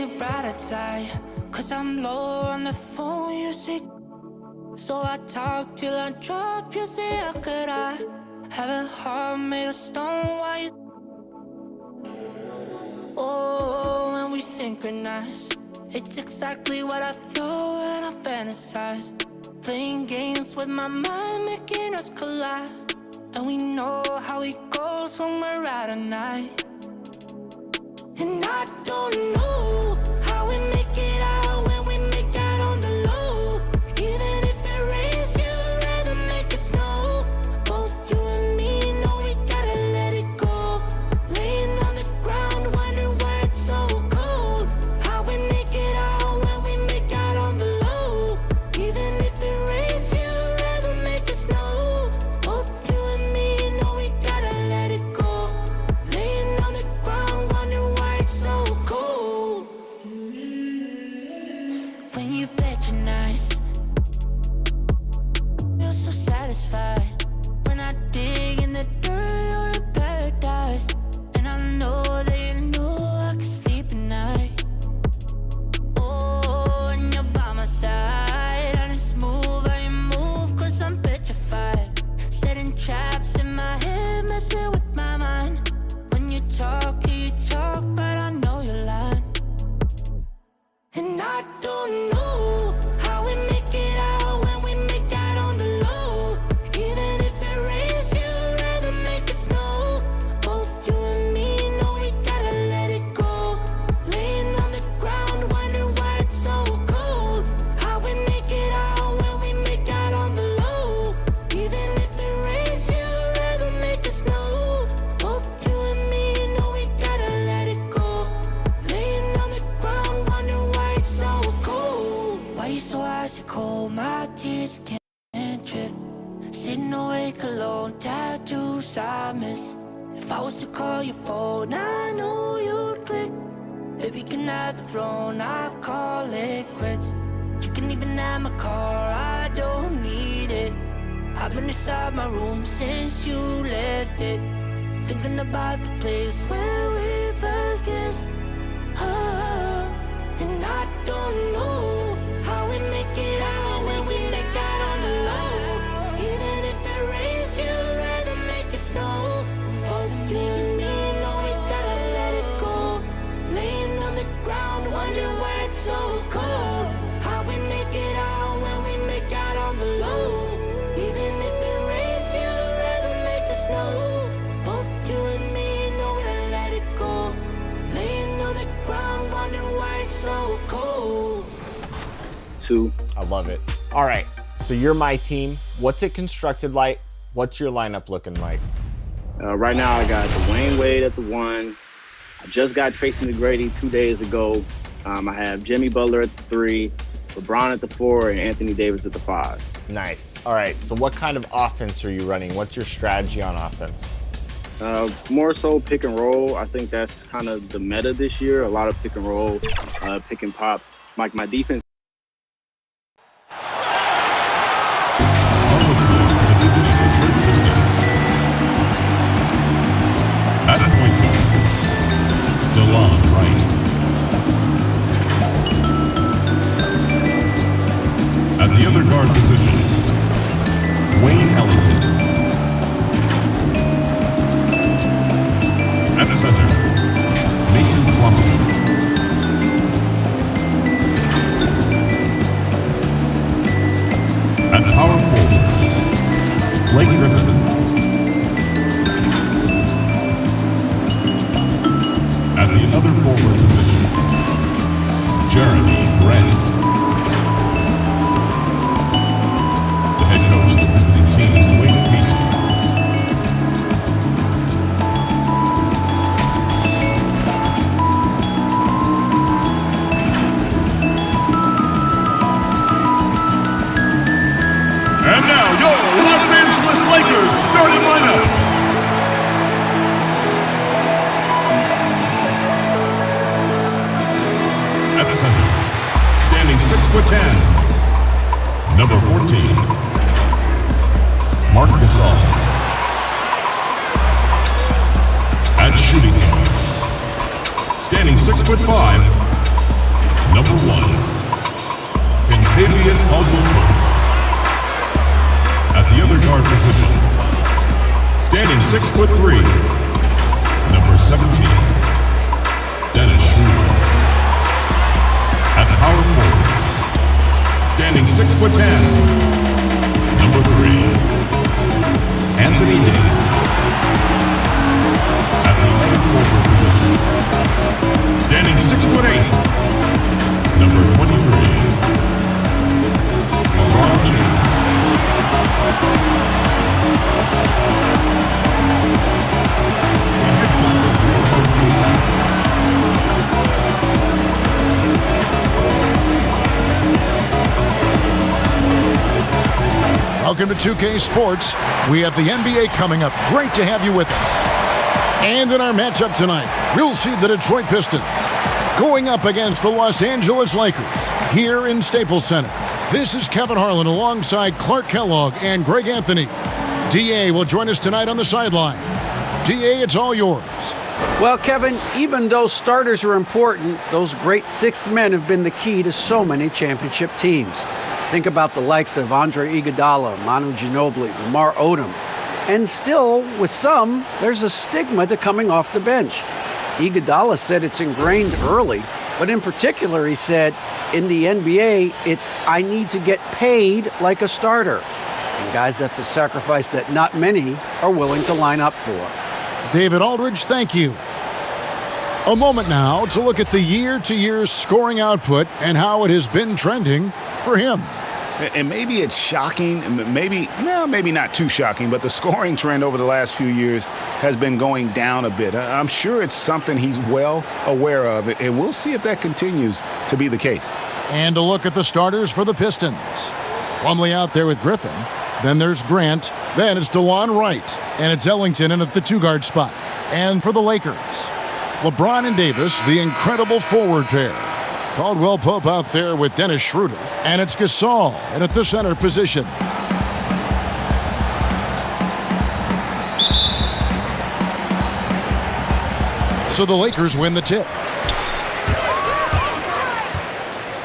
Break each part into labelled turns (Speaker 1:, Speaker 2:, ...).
Speaker 1: your brighter side, 'cause I'm low on the phone, you say. So I talk till I drop, you say, how could I have a heart made of stone? Why you? Oh, when we synchronize, it's exactly what I thought and I fantasized. Playing games with my mind, making us collide. And we know how it goes when we're out at night. And I don't know how we make it out when we make out on the low. Even if it rains, you'd rather make it snow. Both you and me know we gotta let it go. Laying on the ground, wondering why it's so cold. How we make it out when we make out on the low. Even if it rains, you'd rather make it snow. Both you and me know we gotta let it go. Laying on the ground, wondering why it's so cold. When you patronize, you're so satisfied. When I dig in the dirt, you're in paradise. And I know that you know I can sleep at night. Oh, and you're by my side. And it's smooth how you move, 'cause I'm petrified. Setting traps in my head, messing with my mind. When you talk, but I know you're lying. And I don't know how we make it out when we make out on the low. Even if it rains, you'd rather make it snow. Both you and me know we gotta let it go. Laying on the ground, wondering why it's so cold. How we make it out when we make out on the low. Even if it rains, you'd rather make it snow. Both you and me know we gotta let it go. Laying on the ground, wondering why it's so cold. Why you so icy cold? My tears can't drip. Sitting awake alone, tattoos I miss. If I was to call your phone, I know you'd click. Baby, can have the throne, I call it quits. You can even have my car, I don't need it. I've been inside my room since you left it. Thinking about the place where we first kissed. Oh, and I don't know how we make it out when we make out on the low. Even if it rains, you'd rather make it snow. Both you and me know we gotta let it go. Laying on the ground, wondering why it's so cold. How we make it out when we make out on the low. Even if it rains, you'd rather make it snow. Both you and me know we gotta let it go. Laying on the ground, wondering why it's so cold.
Speaker 2: Two.
Speaker 3: I love it. All right, so you're my team. What's it constructed like? What's your lineup looking like?
Speaker 2: Right now, I got Dwayne Wade at the 1. I just got Tracy McGrady 2 days ago. I have Jimmy Butler at the 3, LeBron at the 4, and Anthony Davis at the 5.
Speaker 3: Nice. All right, so what kind of offense are you running? What's your strategy on offense?
Speaker 2: More so pick and roll. I think that's kind of the meta this year. A lot of pick and roll, pick and pop. Like my defense.
Speaker 4: Pistons. At point guard, DeLon Wright. At the other guard position, Wayne Ellington. At center, Mason Plumlee. At power forward, Blake Griffin. At the other forward position, Jeremy Grant. The head coach of the visiting team is Wayne Peace. And now, your Los Angeles Lakers starting lineup. At center, standing 6'10", number 14, Marc Gasol. At shooting guard, standing 6'5", number 1, Contavious Caldwell-Pope. At the other guard position, standing 6'3", number 17, Dennis Schroeder. At power forward, standing 6'10", number 3, Anthony Davis. At the other forward position, standing 6'8", number 23, LeBron James.
Speaker 5: Welcome to 2K Sports. We have the NBA coming up. Great to have you with us. And in our matchup tonight, we'll see the Detroit Pistons going up against the Los Angeles Lakers here in Staples Center. This is Kevin Harlan alongside Clark Kellogg and Greg Anthony. DA will join us tonight on the sideline. DA, it's all yours.
Speaker 6: Well, Kevin, even though starters are important, those great sixth men have been the key to so many championship teams. Think about the likes of Andre Iguodala, Manu Ginobili, Lamar Odom. And still, with some, there's a stigma to coming off the bench. Iguodala said it's ingrained early, but in particular, he said, in the NBA, it's I need to get paid like a starter. And guys, that's a sacrifice that not many are willing to line up for.
Speaker 5: David Aldridge, thank you. A moment now to look at the year-to-year scoring output and how it has been trending for him.
Speaker 7: And maybe it's shocking, maybe not too shocking, but the scoring trend over the last few years has been going down a bit. I'm sure it's something he's well aware of, and we'll see if that continues to be the case.
Speaker 5: And a look at the starters for the Pistons. Plumlee out there with Griffin. Then there's Grant. Then it's DeLon Wright. And it's Ellington in at the two-guard spot. And for the Lakers, LeBron and Davis, the incredible forward pair. Caldwell-Pope out there with Dennis Schroeder. And it's Gasol and at the center position. So the Lakers win the tip.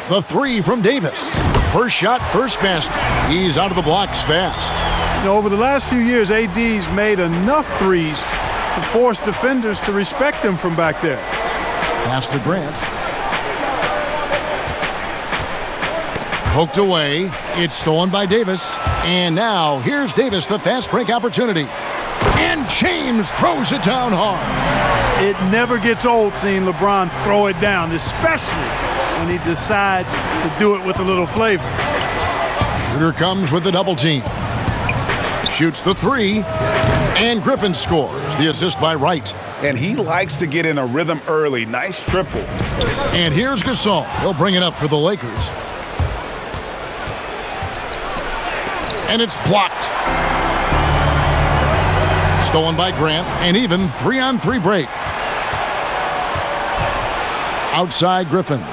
Speaker 5: The three from Davis. First shot, first basket. He's out of the blocks fast.
Speaker 8: You know, over the last few years, AD's made enough threes to force defenders to respect him from back there.
Speaker 5: Pass to Grant. Poked away. It's stolen by Davis. And now here's Davis, the fast break opportunity. And James throws it down hard.
Speaker 8: It never gets old seeing LeBron throw it down, especially when he decides to do it with a little flavor.
Speaker 5: Shooter comes with the double team. Shoots the three. And Griffin scores. The assist by Wright.
Speaker 7: And he likes to get in a rhythm early. Nice triple.
Speaker 5: And here's Gasol. He'll bring it up for the Lakers. And it's blocked. Stolen by Grant. And even 3-on-3 break. Outside Griffin.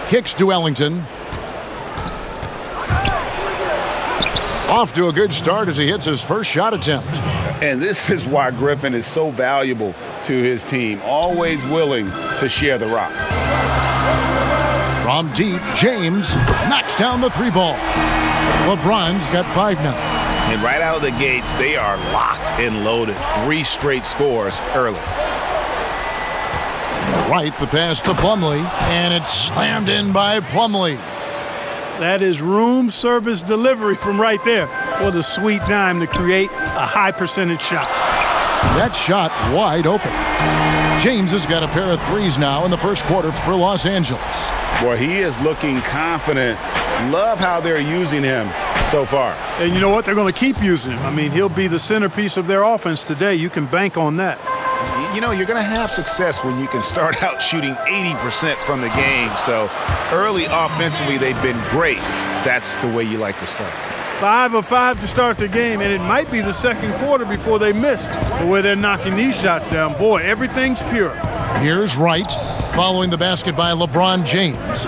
Speaker 5: Kicks to Ellington. Off to a good start as he hits his first shot attempt.
Speaker 7: And this is why Griffin is so valuable to his team. Always willing to share the rock.
Speaker 5: From deep, James knocks down the three ball. LeBron's got 5 now.
Speaker 7: And right out of the gates, they are locked and loaded. 3 straight scores early.
Speaker 5: Right, the pass to Plumlee, and it's slammed in by Plumlee.
Speaker 8: That is room service delivery from right there. What a sweet dime to create a high percentage shot.
Speaker 5: That shot wide open. James has got a pair of threes now in the first quarter for Los Angeles.
Speaker 7: Boy, he is looking confident. Love how they're using him so far.
Speaker 8: And you know what? They're going to keep using him. I mean, he'll be the centerpiece of their offense today. You can bank on that.
Speaker 7: You know, you're going to have success when you can start out shooting 80% from the game. So early offensively, they've been great. That's the way you like to start.
Speaker 8: 5 of 5 to start the game, and it might be the second quarter before they miss the way they're knocking these shots down. Boy, everything's pure.
Speaker 5: Here's Wright following the basket by LeBron James.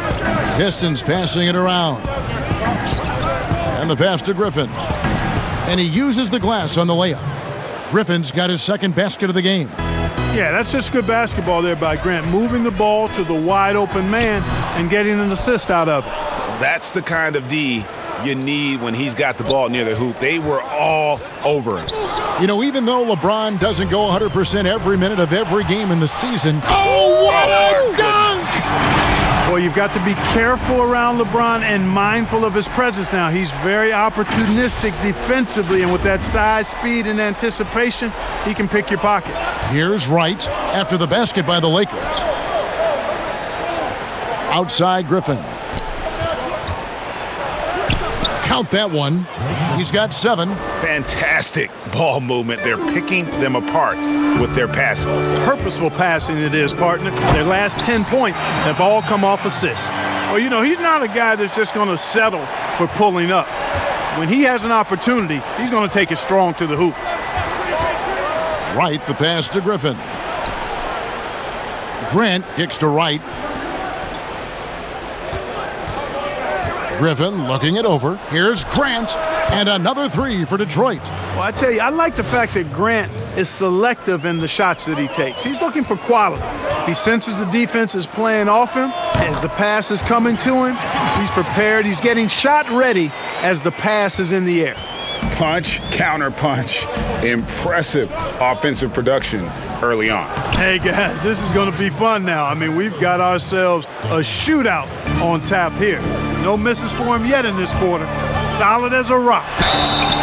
Speaker 5: Pistons passing it around. And the pass to Griffin. And he uses the glass on the layup. Griffin's got his second basket of the game.
Speaker 8: Yeah, that's just good basketball there by Grant, moving the ball to the wide open man and getting an assist out of it.
Speaker 7: That's the kind of D you need when he's got the ball near the hoop. They were all over him.
Speaker 5: You know, even though LeBron doesn't go 100% every minute of every game in the season, oh, what a dunk!
Speaker 8: Well, you've got to be careful around LeBron and mindful of his presence now. He's very opportunistic defensively, and with that size, speed, and anticipation, he can pick your pocket.
Speaker 5: Here's Wright after the basket by the Lakers. Outside Griffin. Count that one. He's got 7.
Speaker 7: Fantastic ball movement. They're picking them apart with their passing.
Speaker 8: Purposeful passing it is, partner. Their last 10 points have all come off assists. Well, you know, he's not a guy that's just going to settle for pulling up. When he has an opportunity, he's going to take it strong to the hoop.
Speaker 5: Wright, the pass to Griffin. Grant kicks to Wright. Griffin looking it over. Here's Grant, and another 3 for Detroit.
Speaker 8: Well, I tell you, I like the fact that Grant is selective in the shots that he takes. He's looking for quality. If he senses the defense is playing off him, as the pass is coming to him, he's prepared. He's getting shot ready as the pass is in the air.
Speaker 7: Punch, counter punch. Impressive offensive production early on.
Speaker 8: Hey, guys, this is going to be fun now. I mean, we've got ourselves a shootout on tap here. No misses for him yet in this quarter. Solid as a rock.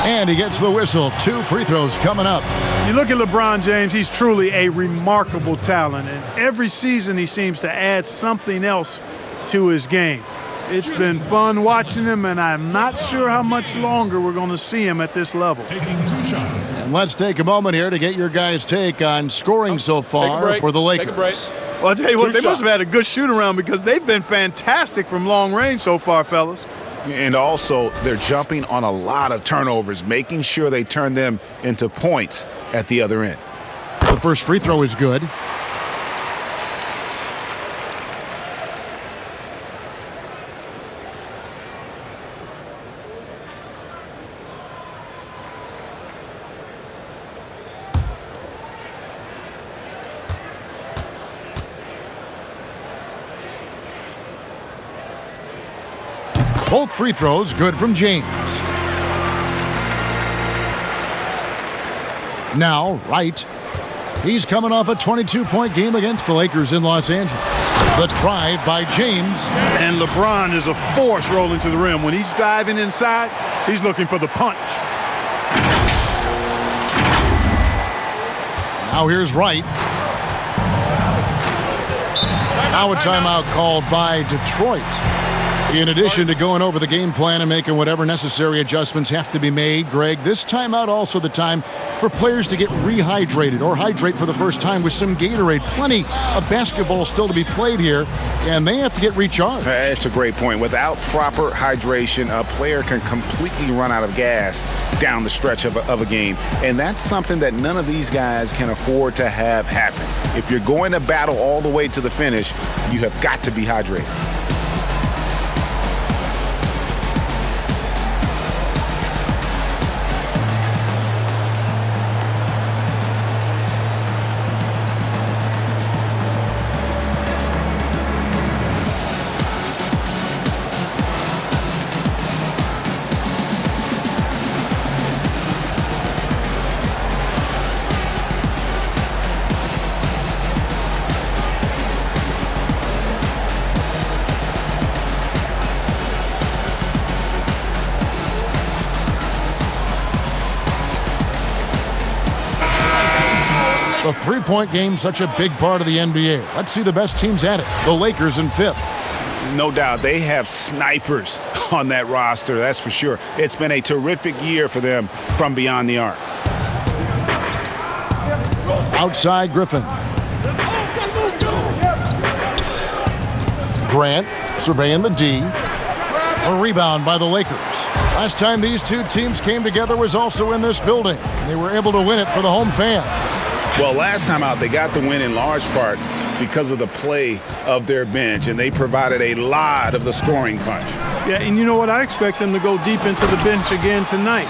Speaker 5: And he gets the whistle. 2 free throws coming up.
Speaker 8: You look at LeBron James, he's truly a remarkable talent. And every season he seems to add something else to his game. It's been fun watching him, and I'm not sure how much longer we're going to see him at this level.
Speaker 5: And let's take a moment here to get your guys' take on scoring so far for the Lakers.
Speaker 8: Well, I'll tell you what, they must have had a good shoot-around because they've been fantastic from long range so far, fellas.
Speaker 7: And also, they're jumping on a lot of turnovers, making sure they turn them into points at the other end.
Speaker 5: The first free throw is good. Both free throws good from James. Now, Wright. He's coming off a 22-point game against the Lakers in Los Angeles. The drive by James.
Speaker 8: And LeBron is a force rolling to the rim. When he's diving inside, he's looking for the punch.
Speaker 5: Now here's Wright. Now a timeout called by Detroit. In addition to going over the game plan and making whatever necessary adjustments have to be made, Greg, this timeout also the time for players to get rehydrated or hydrate for the first time with some Gatorade. Plenty of basketball still to be played here, and they have to get recharged.
Speaker 7: That's a great point. Without proper hydration, a player can completely run out of gas down the stretch of a game, and that's something that none of these guys can afford to have happen. If you're going to battle all the way to the finish, you have got to be hydrated.
Speaker 5: The three-point game, such a big part of the NBA. Let's see the best teams at it. The Lakers in 5th.
Speaker 7: No doubt, they have snipers on that roster, that's for sure. It's been a terrific year for them from beyond the arc.
Speaker 5: Outside Griffin. Grant surveying the D. A rebound by the Lakers. Last time these two teams came together was also in this building. They were able to win it for the home fans.
Speaker 7: Well, last time out, they got the win in large part because of the play of their bench, and they provided a lot of the scoring punch.
Speaker 8: Yeah, and you know what? I expect them to go deep into the bench again tonight.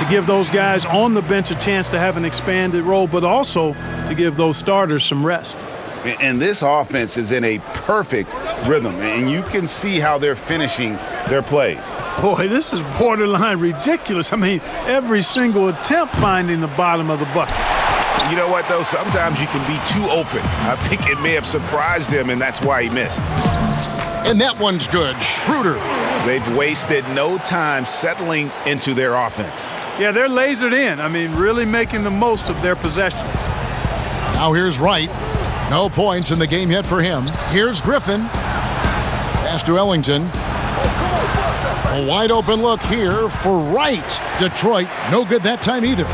Speaker 8: to give those guys on the bench a chance to have an expanded role, but also to give those starters some rest.
Speaker 7: And this offense is in a perfect rhythm, and you can see how they're finishing their plays.
Speaker 8: Boy, this is borderline ridiculous. I mean, every single attempt finding the bottom of the bucket.
Speaker 7: You know what, though? Sometimes you can be too open. I think it may have surprised him, and that's why he missed.
Speaker 5: And that one's good. Schroeder.
Speaker 7: They've wasted no time settling into their offense.
Speaker 8: Yeah, they're lasered in. I mean, really making the most of their possessions.
Speaker 5: Now here's Wright. No points in the game yet for him. Here's Griffin. Pass to Ellington. A wide open look here for Wright. Detroit, no good that time either.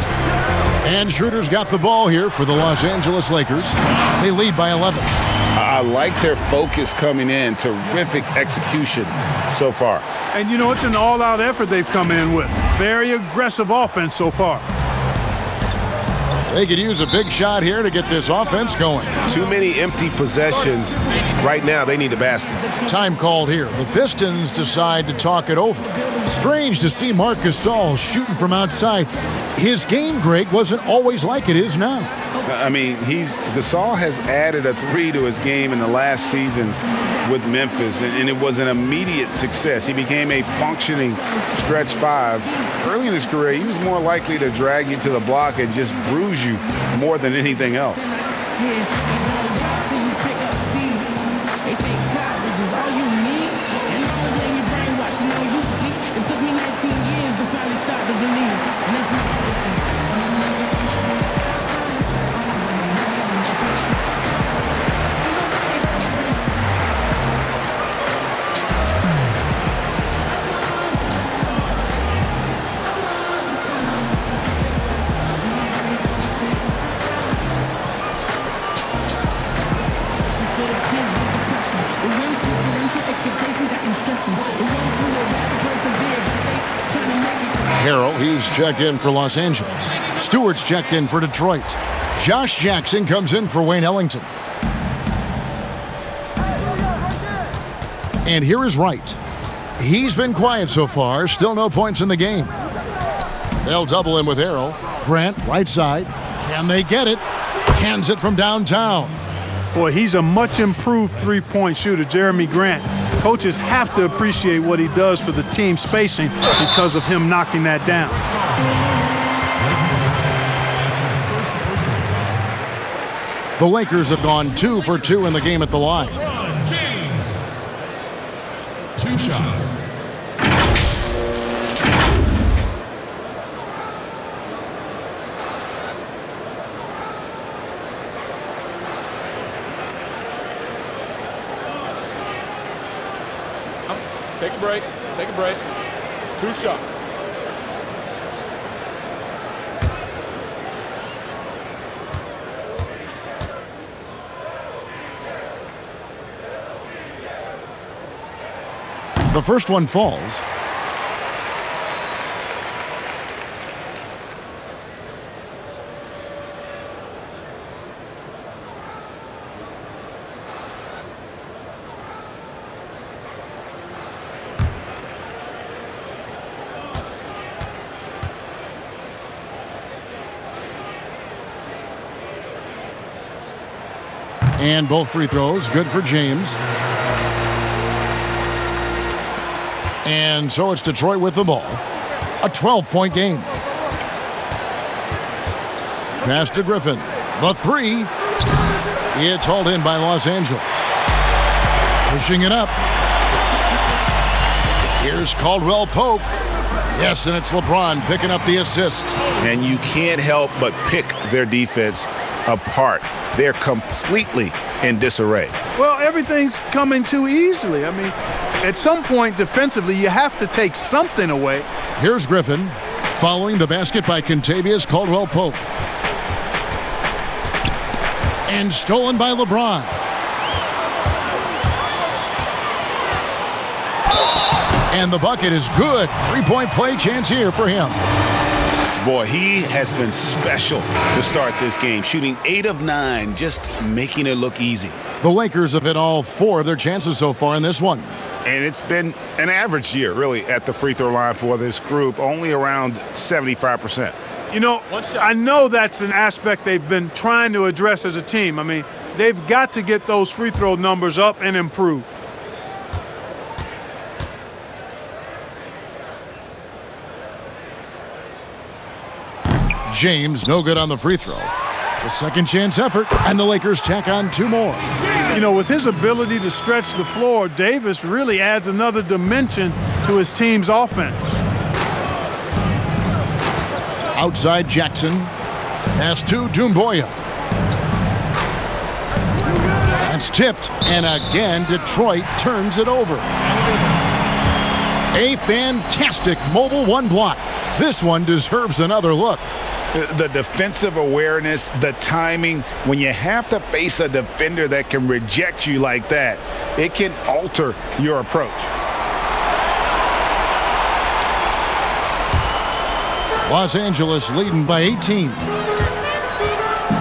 Speaker 5: And Schroeder's got the ball here for the Los Angeles Lakers. They lead by 11.
Speaker 7: I like their focus coming in. Terrific execution so far.
Speaker 8: And, you know, it's an all-out effort they've come in with. Very aggressive offense so far.
Speaker 5: They could use a big shot here to get this offense going.
Speaker 7: Too many empty possessions. Right now, they need a basket.
Speaker 5: Time called here. The Pistons decide to talk it over. Strange to see Marc Gasol shooting from outside. His game, Greg, wasn't always like it is now.
Speaker 7: I mean, Gasol has added a 3 to his game in the last seasons with Memphis, and it was an immediate success. He became a functioning stretch 5. Early in his career, he was more likely to drag you to the block and just bruise you more than anything else.
Speaker 5: Harrell, he's checked in for Los Angeles. Stewart's checked in for Detroit. Josh Jackson comes in for Wayne Ellington. And here is Wright. He's been quiet so far. Still no points in the game. They'll double him with Harrell. Grant, right side. Can they get it? Cans it from downtown.
Speaker 8: Boy, he's a much improved three-point shooter, Jeremy Grant. Coaches have to appreciate what he does for the team spacing because of him knocking that down.
Speaker 5: The Lakers have gone 2 for 2 in the game at the line.
Speaker 4: James. 2 shots.
Speaker 9: Take a break. Take a break. 2 shots.
Speaker 5: The first one falls. And both free throws, good for James. And so it's Detroit with the ball. A 12-point game. Pass to Griffin. The 3. It's hauled in by Los Angeles. Pushing it up. Here's Caldwell Pope. Yes, and it's LeBron picking up the assist.
Speaker 7: And you can't help but pick their defense apart. They're completely in disarray.
Speaker 8: Well, everything's coming too easily. I mean, at some point defensively, you have to take something away.
Speaker 5: Here's Griffin, following the basket by Kentavious Caldwell-Pope. And stolen by LeBron. And the bucket is good. 3-point play chance here for him.
Speaker 7: Boy, he has been special to start this game, shooting 8 of 9, just making it look easy.
Speaker 5: The Lakers have hit all 4 of their chances so far in this one.
Speaker 7: And it's been an average year, really, at the free throw line for this group, only around 75%.
Speaker 8: You know, I know that's an aspect they've been trying to address as a team. I mean, they've got to get those free throw numbers up and improve.
Speaker 5: James, no good on the free throw. The second chance effort, and the Lakers tack on 2 more.
Speaker 8: You know, with his ability to stretch the floor, Davis really adds another dimension to his team's offense.
Speaker 5: Outside Jackson. Pass to Doumbouya. That's tipped, and again Detroit turns it over. A fantastic mobile 1 block. This one deserves another look.
Speaker 7: The defensive awareness, the timing, when you have to face a defender that can reject you like that, it can alter your approach.
Speaker 5: Los Angeles leading by 18.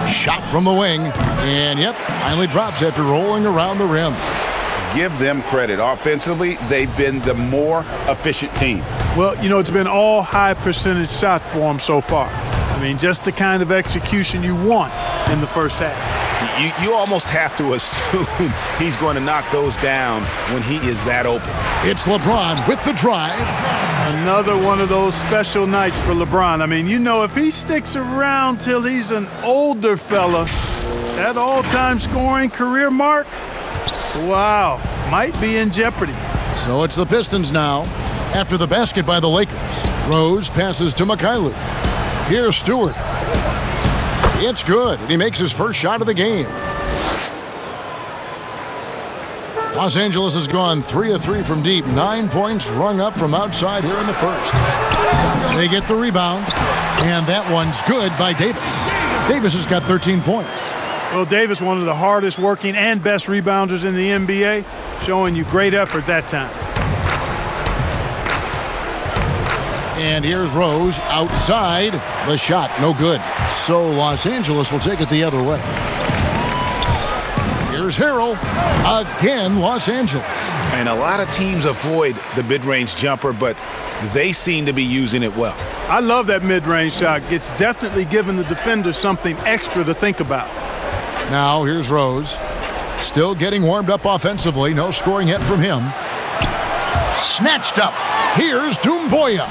Speaker 5: Shot from the wing, and yep, finally drops after rolling around the rim.
Speaker 7: Give them credit. Offensively, they've been the more efficient team.
Speaker 8: Well, you know, it's been all high percentage shots for them so far. I mean, just the kind of execution you want in the first half.
Speaker 7: You almost have to assume he's going to knock those down when he is that open.
Speaker 5: It's LeBron with the drive.
Speaker 8: Another one of those special nights for LeBron. I mean, you know, if he sticks around till he's an older fella, that all-time scoring career mark, wow, might be in jeopardy.
Speaker 5: So it's the Pistons now. After the basket by the Lakers, Rose passes to Mikhailuk. Here's Stewart. It's good, and he makes his first shot of the game. Los Angeles has gone 3 of 3 from deep. 9 points rung up from outside here in the first. They get the rebound, and that one's good by Davis. Davis has got 13 points.
Speaker 8: Well, Davis, one of the hardest working and best rebounders in the NBA, showing you great effort that time.
Speaker 5: And here's Rose outside. The shot, no good. So Los Angeles will take it the other way. Here's Harrell. Again, Los Angeles.
Speaker 7: And a lot of teams avoid the mid-range jumper, but they seem to be using it well.
Speaker 8: I love that mid-range shot. It's definitely given the defender something extra to think about.
Speaker 5: Now here's Rose. Still getting warmed up offensively. No scoring yet from him. Snatched up. Here's Doumbouya.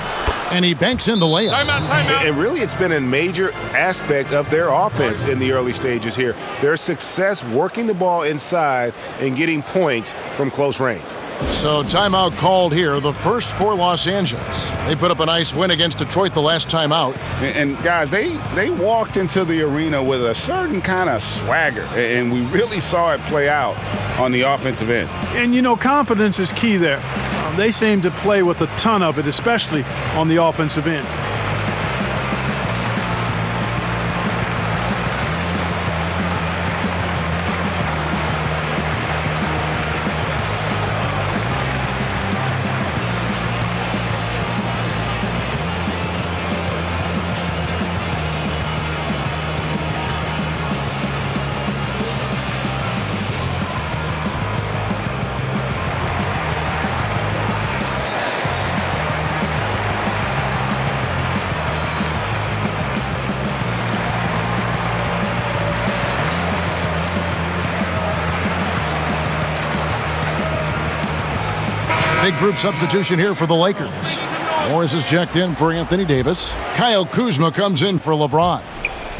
Speaker 5: And he banks in the layup.
Speaker 9: Timeout.
Speaker 7: And really, it's been a major aspect of their offense in the early stages here. Their success working the ball inside and getting points from close range.
Speaker 5: So timeout called here, the first for Los Angeles. They put up a nice win against Detroit the last time out.
Speaker 7: And guys, they walked into the arena with a certain kind of swagger, and we really saw it play out on the offensive end.
Speaker 8: And, you know, confidence is key there. They seem to play with a ton of it, especially on the offensive end.
Speaker 5: Big group substitution here for the Lakers. Morris is checked in for Anthony Davis. Kyle Kuzma comes in for LeBron.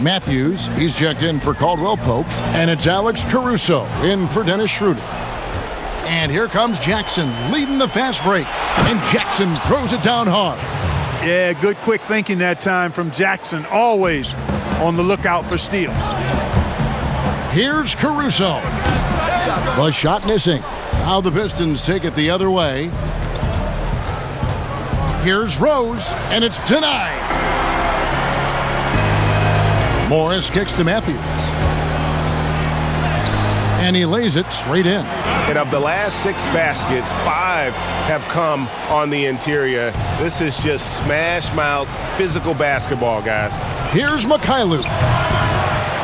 Speaker 5: Matthews, he's checked in for Caldwell Pope. And it's Alex Caruso in for Dennis Schroeder. And here comes Jackson leading the fast break. And Jackson throws it down hard.
Speaker 8: Yeah, good quick thinking that time from Jackson. Always on the lookout for steals.
Speaker 5: Here's Caruso. The shot missing. Now the Pistons take it the other way. Here's Rose, and it's denied. Morris kicks to Matthews. And he lays it straight in.
Speaker 7: And of the last 6 baskets, 5 have come on the interior. This is just smash mouth physical basketball, guys.
Speaker 5: Here's Mikhailuk.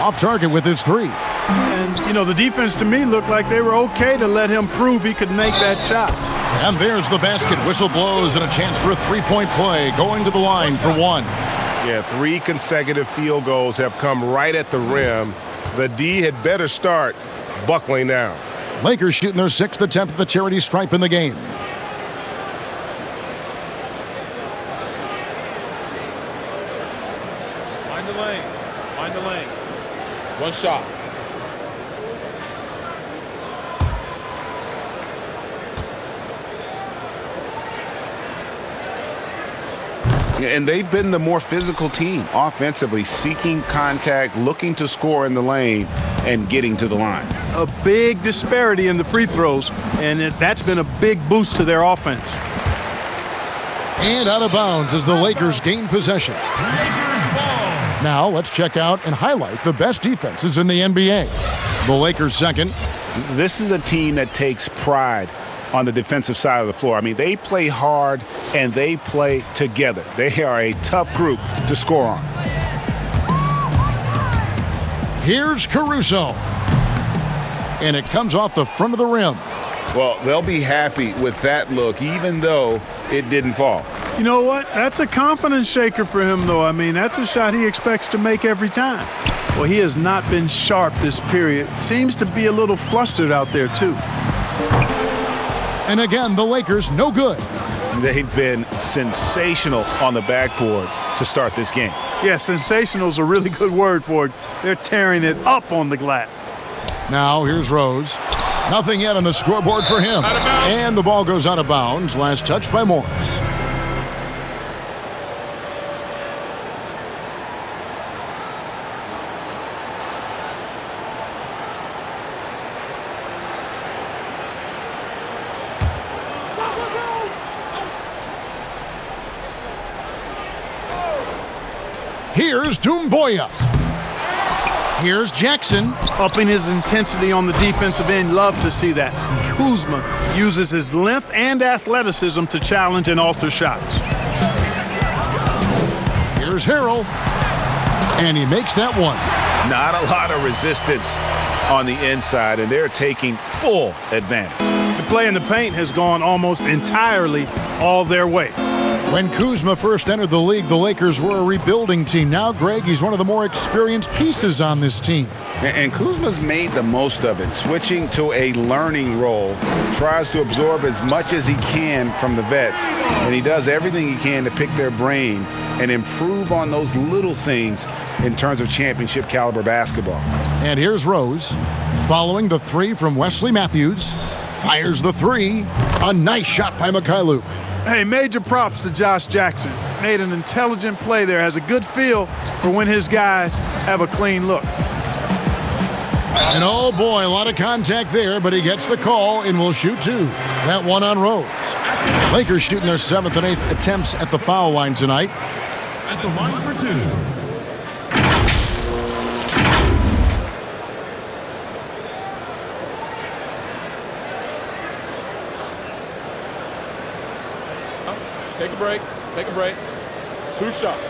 Speaker 5: Off target with his 3.
Speaker 8: And, you know, the defense to me looked like they were okay to let him prove he could make that shot.
Speaker 5: And there's the basket. Whistle blows and a chance for a three-point play. Going to the line for one.
Speaker 7: Yeah, 3 consecutive field goals have come right at the rim. The D had better start buckling down.
Speaker 5: Lakers shooting their 6th attempt at the charity stripe in the game.
Speaker 9: Mind the lane. Mind the lane. One shot.
Speaker 7: And they've been the more physical team offensively, seeking contact, looking to score in the lane, and getting to the line.
Speaker 8: A big disparity in the free throws, and that's been a big boost to their offense.
Speaker 5: And out of bounds as the Lakers gain possession. Now let's check out and highlight the best defenses in the NBA. The Lakers second.
Speaker 7: This is a team that takes pride on the defensive side of the floor. I mean, they play hard and they play together. They are a tough group to score on.
Speaker 5: Here's Caruso. And it comes off the front of the rim.
Speaker 7: Well, they'll be happy with that look, even though it didn't fall.
Speaker 8: You know what? That's a confidence shaker for him, though. I mean, that's a shot he expects to make every time. Well, he has not been sharp this period. Seems to be a little flustered out there, too.
Speaker 5: And again, the Lakers no good.
Speaker 7: They've been sensational on the backboard to start this game.
Speaker 8: Yeah, sensational is a really good word for it. They're tearing it up on the glass.
Speaker 5: Now here's Rose. Nothing yet on the scoreboard for him. And the ball goes out of bounds. Last touch by Morris. Here's Doumbouya. Here's Jackson.
Speaker 8: Upping his intensity on the defensive end. Love to see that. Kuzma uses his length and athleticism to challenge and alter shots.
Speaker 5: Here's Harrell. And he makes that one.
Speaker 7: Not a lot of resistance on the inside, and they're taking full advantage.
Speaker 8: The play in the paint has gone almost entirely all their way.
Speaker 5: When Kuzma first entered the league, the Lakers were a rebuilding team. Now, Greg, he's one of the more experienced pieces on this team.
Speaker 7: And Kuzma's made the most of it, switching to a learning role, tries to absorb as much as he can from the vets, and he does everything he can to pick their brain and improve on those little things in terms of championship caliber basketball.
Speaker 5: And here's Rose, following the three from Wesley Matthews, fires the three. A nice shot by Mikhailuk.
Speaker 8: Hey, major props to Josh Jackson. Made an intelligent play there, has a good feel for when his guys have a clean look.
Speaker 5: And oh boy, a lot of contact there, but he gets the call and will shoot two. That one on Rose. Lakers shooting their 7th and 8th attempts at the foul line tonight.
Speaker 4: At the line for two.
Speaker 9: Take a break. Take a break. 2 shots.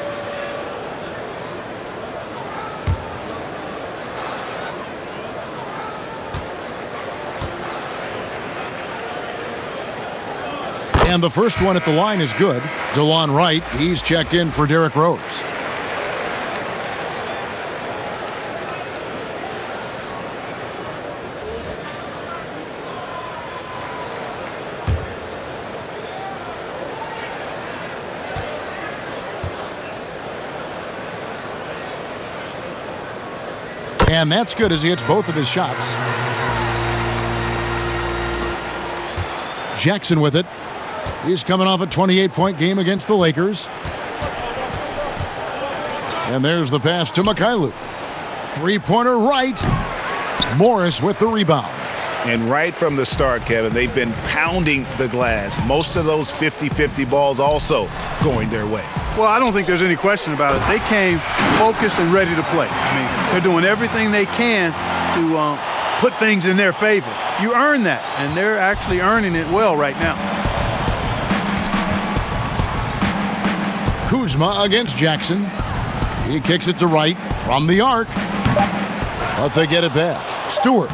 Speaker 5: And the first one at the line is good. DeLon Wright, he's checked in for Derrick Rose. And that's good as he hits both of his shots. Jackson with it. He's coming off a 28-point game against the Lakers. And there's the pass to Mikhailuk. Three-pointer right. Morris with the rebound.
Speaker 7: And right from the start, Kevin, they've been pounding the glass. Most of those 50-50 balls also going their way.
Speaker 8: Well, I don't think there's any question about it. They came focused and ready to play. I mean, they're doing everything they can to put things in their favor. You earn that, and they're actually earning it well right now.
Speaker 5: Kuzma against Jackson. He kicks it to Wright from the arc. But they get it back. Stewart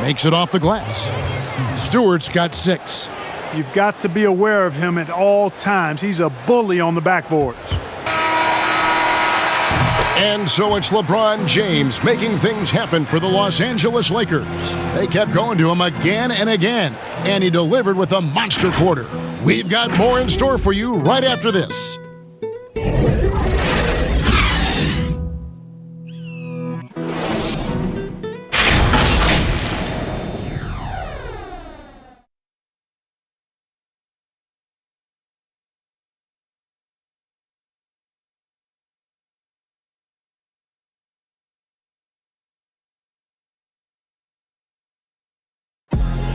Speaker 5: makes it off the glass. Stewart's got 6.
Speaker 8: You've got to be aware of him at all times. He's a bully on the backboards.
Speaker 5: And so it's LeBron James making things happen for the Los Angeles Lakers. They kept going to him again and again, and he delivered with a monster quarter. We've got more in store for you right after this.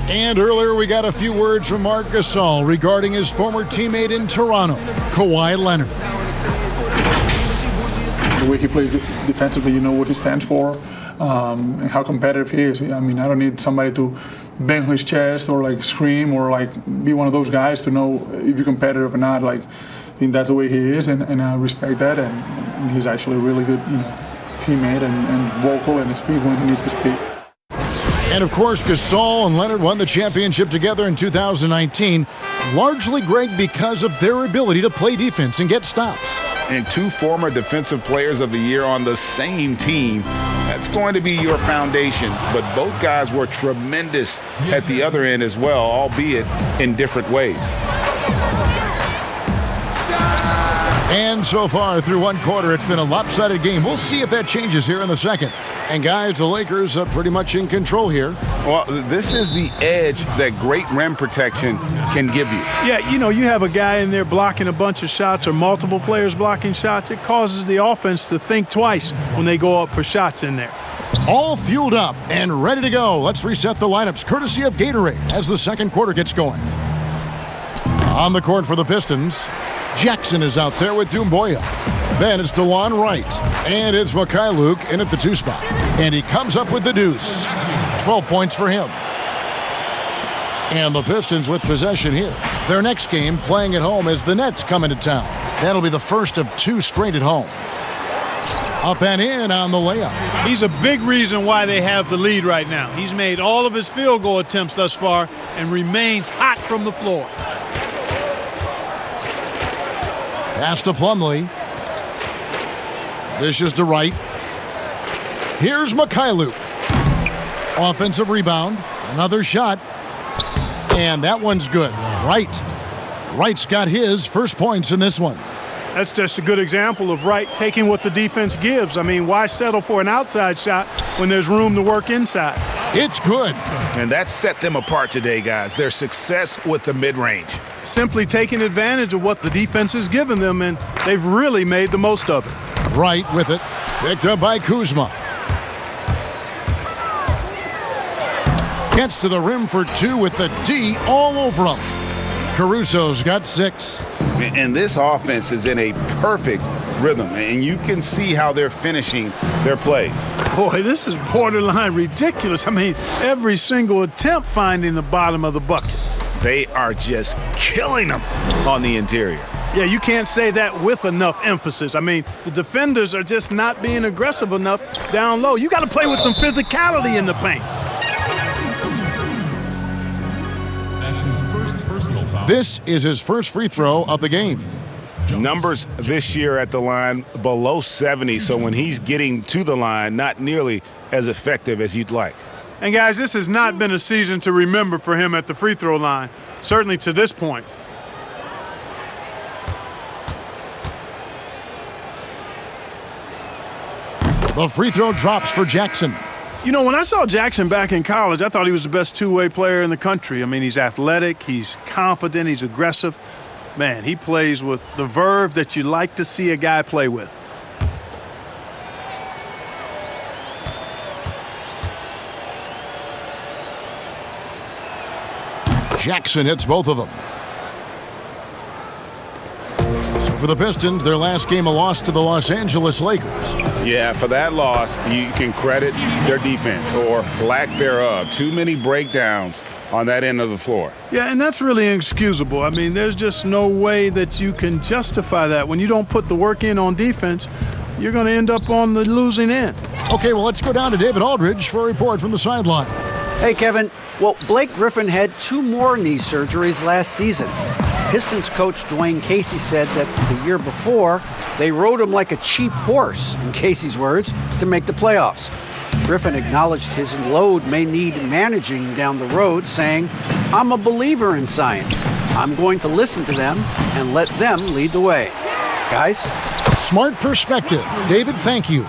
Speaker 5: And earlier we got a few words from Marc Gasol regarding his former teammate in Toronto, Kawhi Leonard.
Speaker 10: The way he plays defensively, you know what he stands for, and how competitive he is. I mean, I don't need somebody to bang his chest or like scream or like be one of those guys to know if you're competitive or not. Like, I think that's the way he is, and I respect that. And he's actually a really good, teammate and vocal and speaks when he needs to speak.
Speaker 5: And of course, Gasol and Leonard won the championship together in 2019, largely, Greg, because of their ability to play defense and get stops.
Speaker 7: And 2 former Defensive Players of the Year on the same team, that's going to be your foundation. But both guys were tremendous at the other end as well, albeit in different ways.
Speaker 5: And so far, through one quarter, it's been a lopsided game. We'll see if that changes here in the second. And guys, the Lakers are pretty much in control here.
Speaker 7: Well, this is the edge that great rim protection can give you.
Speaker 8: Yeah, you have a guy in there blocking a bunch of shots or multiple players blocking shots. It causes the offense to think twice when they go up for shots in there.
Speaker 5: All fueled up and ready to go. Let's reset the lineups, courtesy of Gatorade, as the second quarter gets going. On the court for the Pistons, Jackson is out there with Doumbouya. Then it's DeLon Wright. And it's Mikhailuk in at the 2 spot. And he comes up with the deuce. 12 points for him. And the Pistons with possession here. Their next game playing at home as the Nets come into town. That'll be the first of 2 straight at home. Up and in on the layup.
Speaker 8: He's a big reason why they have the lead right now. He's made all of his field goal attempts thus far and remains hot from the floor.
Speaker 5: Pass to Plumlee. Dishes to Wright. Here's Mikhailuk. Offensive rebound. Another shot. And that one's good. Wright's got his first points in this one.
Speaker 8: That's just a good example of Wright taking what the defense gives. I mean, why settle for an outside shot when there's room to work inside?
Speaker 5: It's good.
Speaker 7: And that set them apart today, guys. Their success with the mid-range.
Speaker 8: Simply taking advantage of what the defense has given them, and they've really made the most of it.
Speaker 5: Wright with it. Picked up by Kuzma. Gets to the rim for 2 with the D all over him. Caruso's got 6.
Speaker 7: And this offense is in a perfect rhythm, and you can see how they're finishing their plays.
Speaker 8: Boy, this is borderline ridiculous. I mean, every single attempt finding the bottom of the bucket.
Speaker 7: They are just killing them on the interior.
Speaker 8: Yeah, you can't say that with enough emphasis. I mean, the defenders are just not being aggressive enough down low. You got to play with some physicality in the paint.
Speaker 5: This is his first free throw of the game.
Speaker 7: Numbers this year at the line below 70, so when he's getting to the line, not nearly as effective as you'd like.
Speaker 8: And guys, this has not been a season to remember for him at the free throw line, certainly to this point.
Speaker 5: The free throw drops for Jackson.
Speaker 8: When I saw Jackson back in college, I thought he was the best two-way player in the country. I mean, he's athletic, he's confident, he's aggressive. Man, he plays with the verve that you like to see a guy play with.
Speaker 5: Jackson hits both of them. So for the Pistons, their last game a loss to the Los Angeles Lakers.
Speaker 7: Yeah, for that loss, you can credit their defense or lack thereof. Too many breakdowns on that end of the floor.
Speaker 8: Yeah, and that's really inexcusable. I mean, there's just no way that you can justify that. When you don't put the work in on defense, you're going to end up on the losing end.
Speaker 5: Okay, well, let's go down to David Aldridge for a report from the sideline.
Speaker 6: Hey, Kevin. Well, Blake Griffin had 2 more knee surgeries last season. Pistons coach Dwayne Casey said that the year before, they rode him like a cheap horse, in Casey's words, to make the playoffs. Griffin acknowledged his load may need managing down the road, saying, "I'm a believer in science. I'm going to listen to them and let them lead the way." Guys?
Speaker 5: Smart perspective. David, thank you.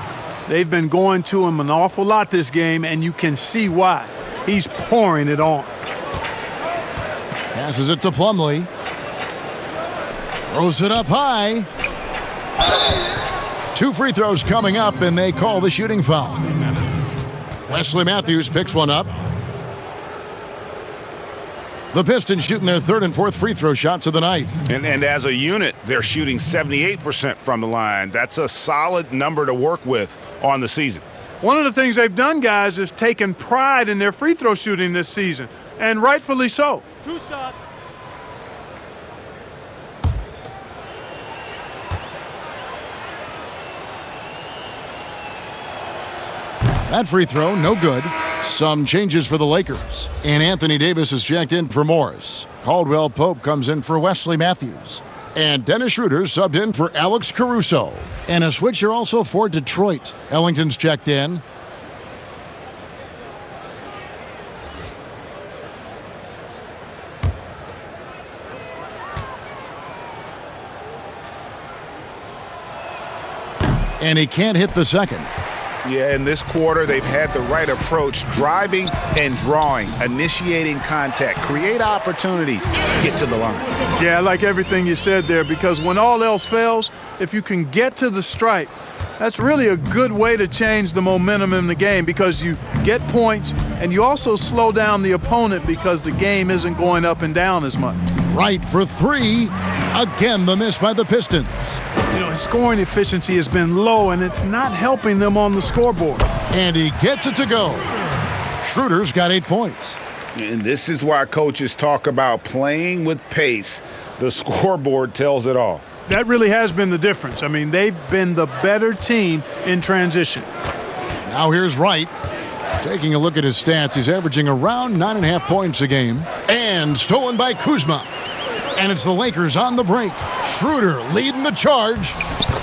Speaker 8: They've been going to him an awful lot this game, and you can see why. He's pouring it on.
Speaker 5: Passes it to Plumlee. Throws it up high. 2 free throws coming up, and they call the shooting foul. Wesley Matthews picks one up. The Pistons shooting their 3rd and 4th free throw shots of the night.
Speaker 7: And as a unit, they're shooting 78% from the line. That's a solid number to work with on the season.
Speaker 8: One of the things they've done, guys, is taken pride in their free throw shooting this season, and rightfully so.
Speaker 9: 2 shots.
Speaker 5: That free throw, no good. Some changes for the Lakers. And Anthony Davis is checked in for Morris. Caldwell Pope comes in for Wesley Matthews. And Dennis Schroeder subbed in for Alex Caruso. And a switcher also for Detroit. Ellington's checked in. And he can't hit the second.
Speaker 7: Yeah, in this quarter, they've had the right approach, driving and drawing, initiating contact, create opportunities, get to the line.
Speaker 8: Yeah, I like everything you said there, because when all else fails, if you can get to the stripe, that's really a good way to change the momentum in the game, because you get points and you also slow down the opponent because the game isn't going up and down as much.
Speaker 5: Right for 3. Again, the miss by the Pistons.
Speaker 8: You know, his scoring efficiency has been low, and it's not helping them on the scoreboard.
Speaker 5: And he gets it to go. Schroeder's got 8 points.
Speaker 7: And this is why coaches talk about playing with pace. The scoreboard tells it all.
Speaker 8: That really has been the difference. I mean, they've been the better team in transition.
Speaker 5: Now here's Wright. Taking a look at his stats, he's averaging around 9.5 points a game. And stolen by Kuzma. And it's the Lakers on the break. Schroeder leading the charge.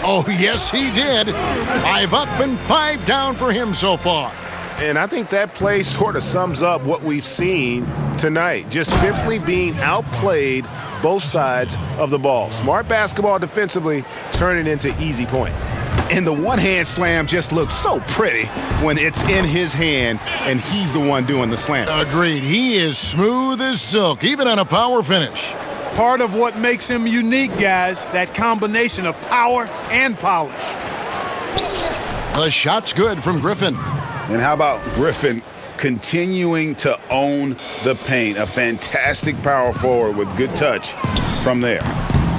Speaker 5: Oh, yes, he did. 5 up and 5 down for him so far.
Speaker 7: And I think that play sort of sums up what we've seen tonight. Just simply being outplayed both sides of the ball. Smart basketball defensively, turning into easy points. And the one-hand slam just looks so pretty when it's in his hand and he's the one doing the slam.
Speaker 5: Agreed. He is smooth as silk, even on a power finish.
Speaker 8: Part of what makes him unique, guys, that combination of power and polish.
Speaker 5: The shot's good from Griffin.
Speaker 7: And how about Griffin continuing to own the paint? A fantastic power forward with good touch from there.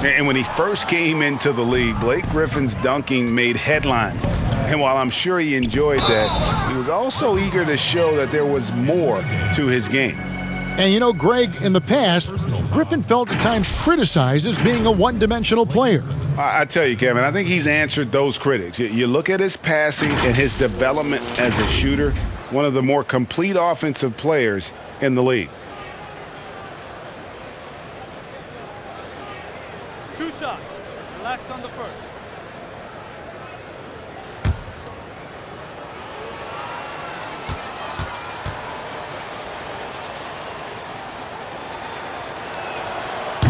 Speaker 7: And when he first came into the league, Blake Griffin's dunking made headlines. And while I'm sure he enjoyed that, he was also eager to show that there was more to his game.
Speaker 5: And you know, Greg, in the past, Griffin felt at times criticized as being a one-dimensional player.
Speaker 7: I tell you, Kevin, I think he's answered those critics. You look at his passing and his development as a shooter, one of the more complete offensive players in the league.
Speaker 9: 2 shots. Relax on the first.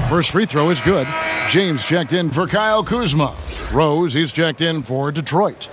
Speaker 5: First free throw is good. James checked in for Kyle Kuzma. Rose, he's checked in for Detroit.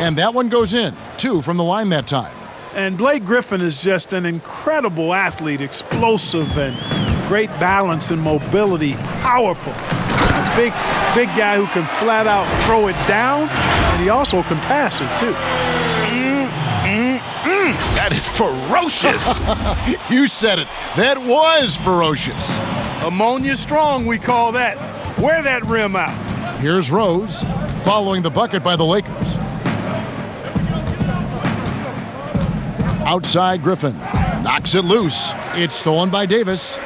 Speaker 5: And that one goes in. 2 from the line that time.
Speaker 8: And Blake Griffin is just an incredible athlete, explosive and great balance and mobility, powerful. A big guy who can flat out throw it down, and he also can pass it too.
Speaker 7: That is ferocious.
Speaker 5: You said it. That was ferocious.
Speaker 8: Ammonia strong, we call that. Wear that rim out.
Speaker 5: Here's Rose, following the bucket by the Lakers. Outside Griffin, knocks it loose. It's stolen by Davis.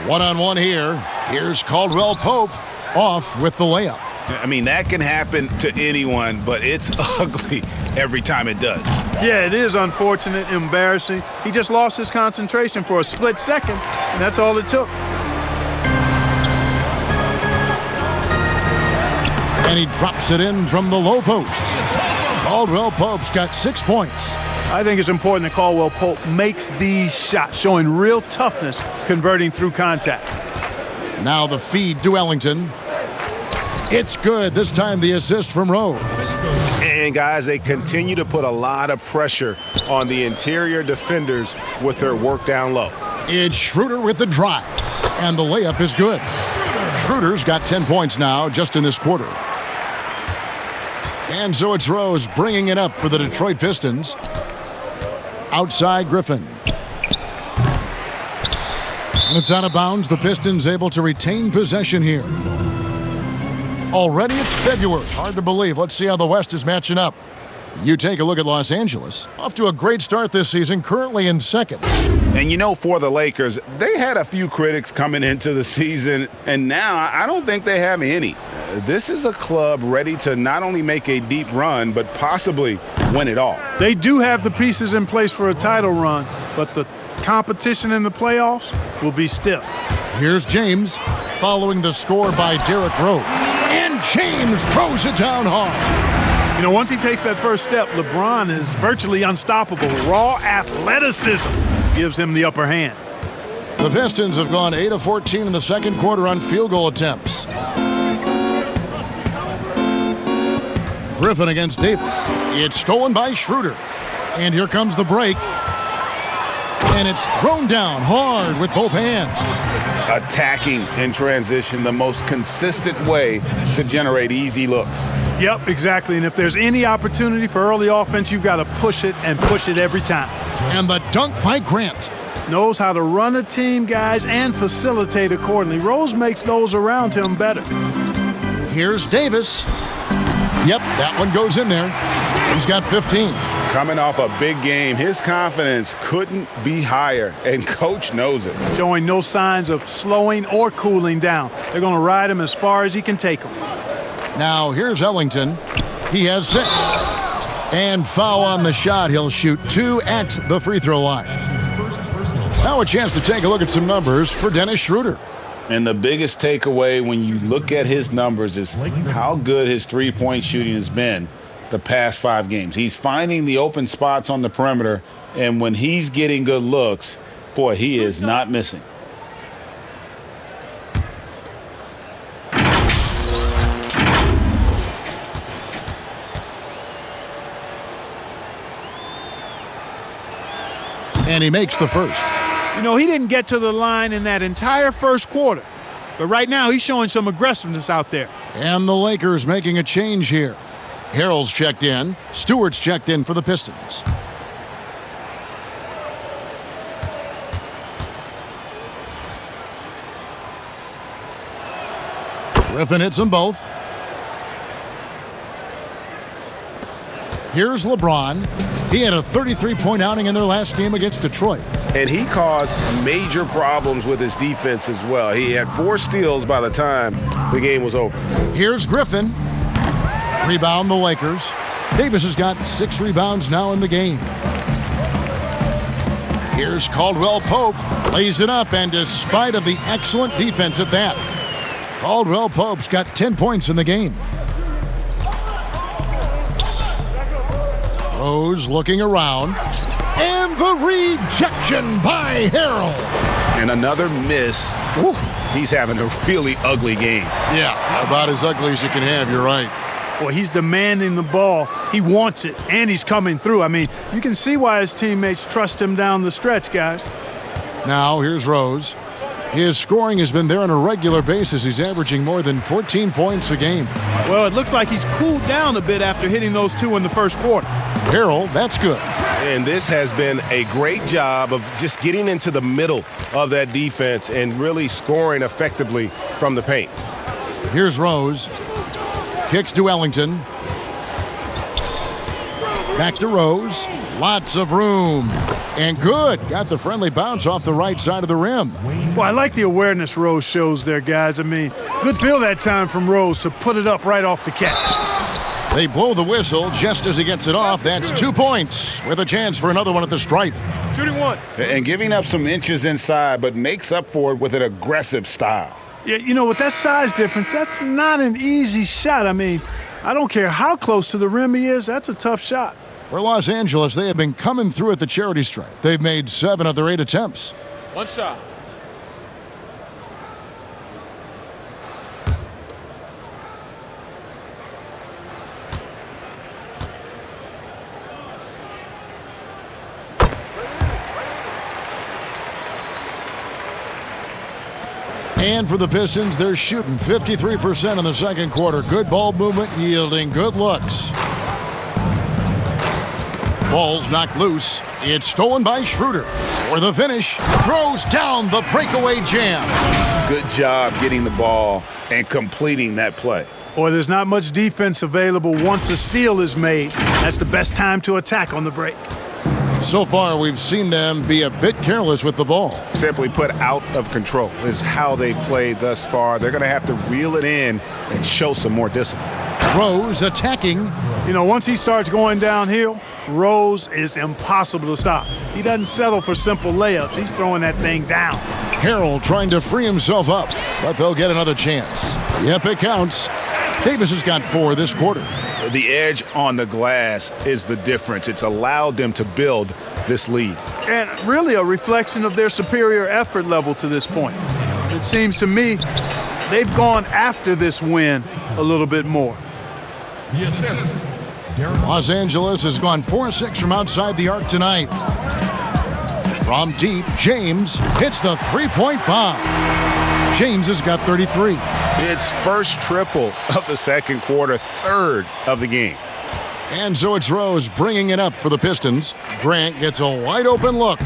Speaker 5: One-on-one here. Here's Caldwell Pope, off with the layup.
Speaker 7: I mean, that can happen to anyone, but it's ugly every time it does.
Speaker 8: Yeah, it is unfortunate, embarrassing. He just lost his concentration for a split second, and that's all it took.
Speaker 5: And he drops it in from the low post. Caldwell Pope's got 6 points.
Speaker 8: I think it's important that Caldwell Pope makes these shots, showing real toughness, converting through contact.
Speaker 5: Now the feed to Ellington. It's good. This time the assist from Rose.
Speaker 7: And guys, they continue to put a lot of pressure on the interior defenders with their work down low.
Speaker 5: It's Schroeder with the drive, and the layup is good. Schroeder's got 10 points now just in this quarter. And so it's Rose bringing it up for the Detroit Pistons. Outside Griffin. And it's out of bounds. The Pistons able to retain possession here. Already it's February. Hard to believe. Let's see how the West is matching up. You take a look at Los Angeles. Off to a great start this season, currently in second.
Speaker 7: And you know, for the Lakers, they had a few critics coming into the season, and now I don't think they have any. This is a club ready to not only make a deep run, but possibly win it all.
Speaker 8: They do have the pieces in place for a title run, but the competition in the playoffs will be stiff.
Speaker 5: Here's James, following the score by Derrick Rose. And James throws it down hard.
Speaker 8: You know, once he takes that first step, LeBron is virtually unstoppable. Raw athleticism gives him the upper hand.
Speaker 5: The Pistons have gone 8 of 14 in the second quarter on field goal attempts. Griffin against Davis. It's stolen by Schroeder. And here comes the break. And it's thrown down hard with both hands.
Speaker 7: Attacking in transition, the most consistent way to generate easy looks.
Speaker 8: Yep, exactly. And if there's any opportunity for early offense, you've got to push it and push it every time.
Speaker 5: And the dunk by Grant.
Speaker 8: Knows how to run a team, guys, and facilitate accordingly. Rose makes those around him better.
Speaker 5: Here's Davis. Yep, that one goes in there. He's got 15.
Speaker 7: Coming off a big game, his confidence couldn't be higher, and Coach knows it.
Speaker 8: Showing no signs of slowing or cooling down. They're going to ride him as far as he can take him.
Speaker 5: Now here's Ellington. He has 6. And foul on the shot. He'll shoot 2 at the free throw line. Now a chance to take a look at some numbers for Dennis Schroeder.
Speaker 7: And the biggest takeaway when you look at his numbers is how good his three-point shooting has been the past 5 games. He's finding the open spots on the perimeter, and when he's getting good looks, boy, he is not missing.
Speaker 5: And he makes the first.
Speaker 8: You know, he didn't get to the line in that entire first quarter. But right now, he's showing some aggressiveness out there.
Speaker 5: And the Lakers making a change here. Harrell's checked in. Stewart's checked in for the Pistons. Griffin hits them both. Here's LeBron. He had a 33-point outing in their last game against Detroit.
Speaker 7: And he caused major problems with his defense as well. He had 4 steals by the time the game was over.
Speaker 5: Here's Griffin. Rebound the Lakers. Davis has got 6 rebounds now in the game. Here's Caldwell Pope. Lays it up, and despite of the excellent defense at that, Caldwell Pope's got 10 points in the game. Rose looking around. And the rejection by Harrell.
Speaker 7: And another miss. Whew, he's having a really ugly game.
Speaker 5: Yeah, about as ugly as you can have, you're right.
Speaker 8: Boy, he's demanding the ball. He wants it, and he's coming through. I mean, you can see why his teammates trust him down the stretch, guys.
Speaker 5: Now, here's Rose. His scoring has been there on a regular basis. He's averaging more than 14 points a game.
Speaker 8: Well, it looks like he's cooled down a bit after hitting those 2 in the first quarter.
Speaker 5: Harrell, that's good.
Speaker 7: And this has been a great job of just getting into the middle of that defense and really scoring effectively from the paint.
Speaker 5: Here's Rose. Kicks to Ellington. Back to Rose. Lots of room. And good. Got the friendly bounce off the right side of the rim.
Speaker 8: Well, I like the awareness Rose shows there, guys. I mean, good feel that time from Rose to put it up right off the catch.
Speaker 5: They blow the whistle just as he gets it off. That's 2 points with a chance for another one at the stripe.
Speaker 8: Shooting one.
Speaker 7: And giving up some inches inside, but makes up for it with an aggressive style.
Speaker 8: Yeah, you know, with that size difference, that's not an easy shot. I mean, I don't care how close to the rim he is, that's a tough shot.
Speaker 5: For Los Angeles, they have been coming through at the charity stripe. They've made 7 of their 8 attempts.
Speaker 9: One shot.
Speaker 5: And for the Pistons, they're shooting 53% in the second quarter. Good ball movement, yielding good looks. Ball's knocked loose. It's stolen by Schroeder. For the finish, throws down the breakaway jam.
Speaker 7: Good job getting the ball and completing that play.
Speaker 8: Boy, there's not much defense available once a steal is made. That's the best time to attack on the break.
Speaker 5: So far, we've seen them be a bit careless with the ball.
Speaker 7: Simply put, out of control is how they've played thus far. They're going to have to reel it in and show some more discipline.
Speaker 5: Rose attacking.
Speaker 8: You know, once he starts going downhill, Rose is impossible to stop. He doesn't settle for simple layups. He's throwing that thing down.
Speaker 5: Harrell trying to free himself up, but they'll get another chance. Yep, it counts. Davis has got 4 this quarter.
Speaker 7: The edge on the glass is the difference. It's allowed them to build this lead.
Speaker 8: And really a reflection of their superior effort level to this point. It seems to me they've gone after this win a little bit more.
Speaker 5: Los Angeles has gone 4-6 from outside the arc tonight. From deep, James hits the three-point bomb. James has got 33.
Speaker 7: It's first triple of the second quarter, third of the game.
Speaker 5: And so it's Rose bringing it up for the Pistons. Grant gets a wide-open look.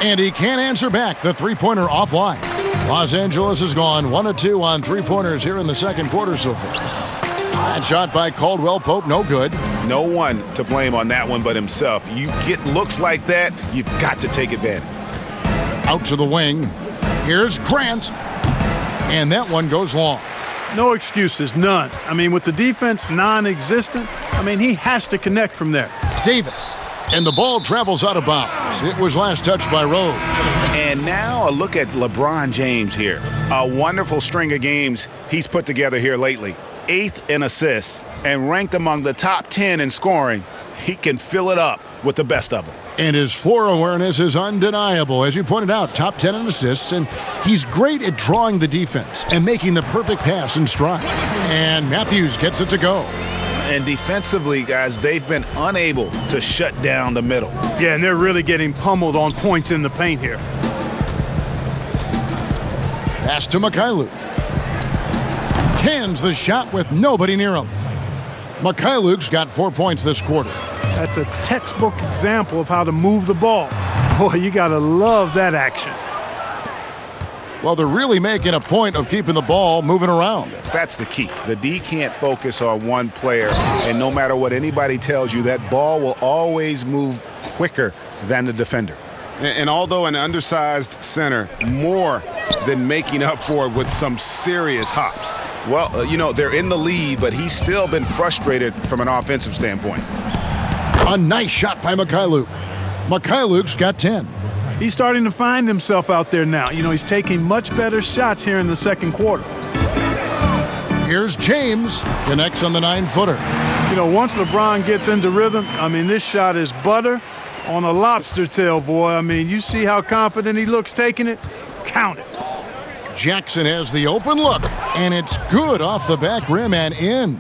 Speaker 5: And he can't answer back the three-pointer offline. Los Angeles has gone 1 of 2 on three-pointers here in the second quarter so far. That shot by Caldwell Pope, no good.
Speaker 7: No one to blame on that one but himself. You get looks like that, you've got to take advantage.
Speaker 5: Out to the wing. Here's Grant. And that one goes long.
Speaker 8: No excuses, none. I mean, with the defense non-existent, he has to connect from there.
Speaker 5: Davis. And the ball travels out of bounds. It was last touched by Rose.
Speaker 7: And now a look at LeBron James here. A wonderful string of games he's put together here lately. 8th in assists and ranked among the top 10 in scoring. He can fill it up with the best of them.
Speaker 5: And his floor awareness is undeniable. As you pointed out, top 10 in assists, and he's great at drawing the defense and making the perfect pass in stride. And Matthews gets it to go.
Speaker 7: And defensively, guys, they've been unable to shut down the middle.
Speaker 8: Yeah, and they're really getting pummeled on points in the paint here.
Speaker 5: Pass to Mikhailuk. Cans the shot with nobody near him. Mikhailuk's got 4 points this quarter.
Speaker 8: That's a textbook example of how to move the ball. Boy, you got to love that action.
Speaker 5: Well, they're really making a point of keeping the ball moving around.
Speaker 7: That's the key. The D can't focus on one player, and no matter what anybody tells you, that ball will always move quicker than the defender. And although an undersized center, more than making up for it with some serious hops. Well, they're in the lead, but he's still been frustrated from an offensive standpoint.
Speaker 5: A nice shot by Mikhailuk. Mikhailuk's got 10.
Speaker 8: He's starting to find himself out there now. He's taking much better shots here in the second quarter.
Speaker 5: Here's James. Connects on the 9-footer.
Speaker 8: Once LeBron gets into rhythm, this shot is butter on a lobster tail, boy. You see how confident he looks taking it? Count it.
Speaker 5: Jackson has the open look, and it's good off the back rim and in.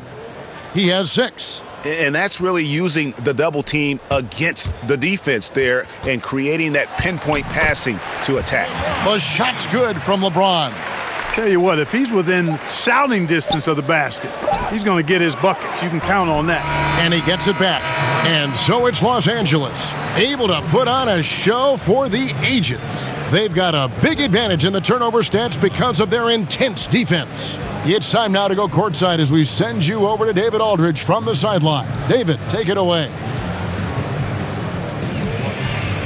Speaker 5: He has 6.
Speaker 7: And that's really using the double team against the defense there and creating that pinpoint passing to attack.
Speaker 5: The shot's good from LeBron.
Speaker 8: Tell you what, if he's within shouting distance of the basket, he's going to get his buckets. You can count on that.
Speaker 5: And he gets it back. And so it's Los Angeles, able to put on a show for the ages. They've got a big advantage in the turnover stats because of their intense defense. It's time now to go courtside as we send you over to David Aldridge from the sideline. David, take it away.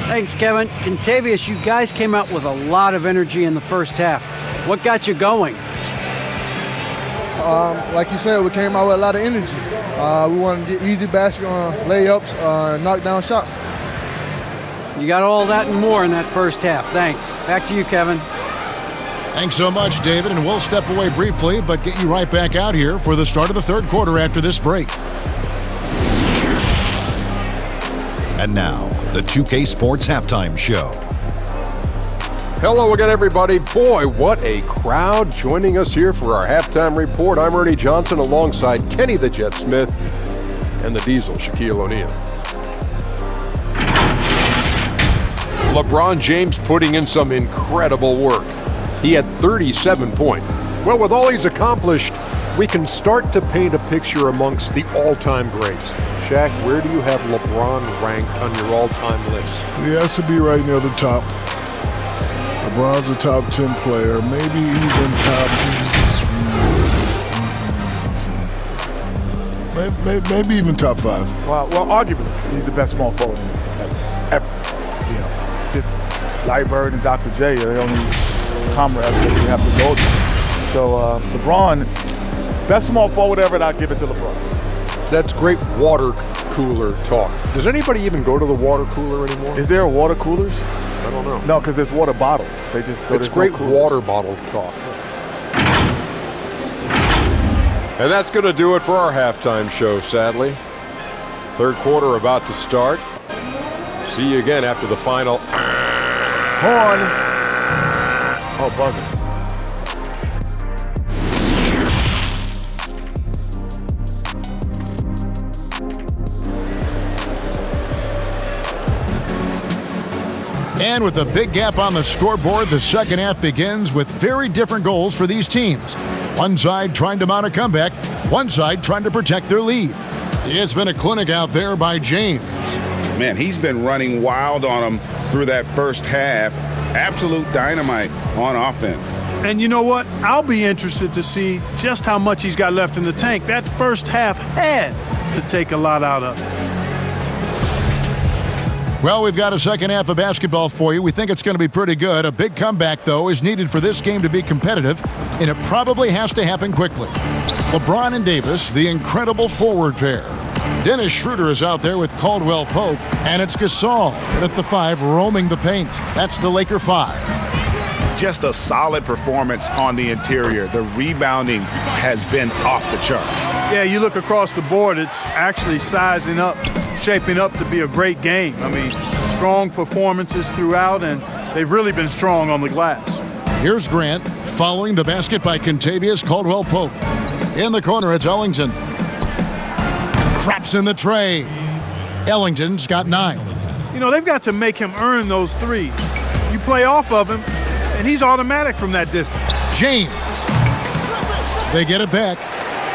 Speaker 6: Thanks, Kevin. Contavious, you guys came out with a lot of energy in the first half. What got you going?
Speaker 11: Like you said, we came out with a lot of energy. We wanted to get easy basket layups, knock down shots.
Speaker 6: You got all that and more in that first half. Thanks. Back to you, Kevin.
Speaker 5: Thanks so much, David, and we'll step away briefly, but get you right back out here for the start of the third quarter after this break.
Speaker 12: And now, the 2K Sports Halftime Show.
Speaker 13: Hello again, everybody. Boy, what a crowd joining us here for our halftime report. I'm Ernie Johnson alongside Kenny the Jet Smith and the Diesel, Shaquille O'Neal. LeBron James putting in some incredible work. He had 37 points. Well, with all he's accomplished, we can start to paint a picture amongst the all-time greats. Shaq, where do you have LeBron ranked on your all-time list?
Speaker 14: He has to be right near the top. LeBron's a top 10 player, maybe even maybe even top 5.
Speaker 15: Well, arguably, he's the best small forward ever. Just Larry Bird and Dr. J are the only comrades that we have to go to. So LeBron, best small forward ever, and I'll give it to LeBron.
Speaker 13: That's great water cooler talk. Does anybody even go to the water cooler anymore?
Speaker 15: Is there water coolers?
Speaker 13: I don't know.
Speaker 15: No, because there's water bottles.
Speaker 13: It's great water bottle talk. And that's going to do it for our halftime show, sadly. Third quarter about to start. See you again after the final.
Speaker 15: Horn. Oh, buzzer.
Speaker 5: And with a big gap on the scoreboard, the second half begins with very different goals for these teams. One side trying to mount a comeback, one side trying to protect their lead. It's been a clinic out there by James.
Speaker 7: Man, he's been running wild on him through that first half. Absolute dynamite on offense.
Speaker 8: And you know what? I'll be interested to see just how much he's got left in the tank. That first half had to take a lot out of it.
Speaker 5: Well, we've got a second half of basketball for you. We think it's going to be pretty good. A big comeback, though, is needed for this game to be competitive, and it probably has to happen quickly. LeBron and Davis, the incredible forward pair. Dennis Schroeder is out there with Caldwell Pope, and it's Gasol at the 5 roaming the paint. That's the Laker 5.
Speaker 7: Just a solid performance on the interior. The rebounding has been off the charts.
Speaker 8: Yeah, you look across the board, it's actually shaping up to be a great game. I mean, strong performances throughout, and they've really been strong on the glass.
Speaker 5: Here's Grant following the basket by Contavious Caldwell Pope. In the corner, it's Ellington. Drops in the tray. Ellington's got 9.
Speaker 8: You know, they've got to make him earn those threes. You play off of him, and he's automatic from that distance.
Speaker 5: James. They get it back.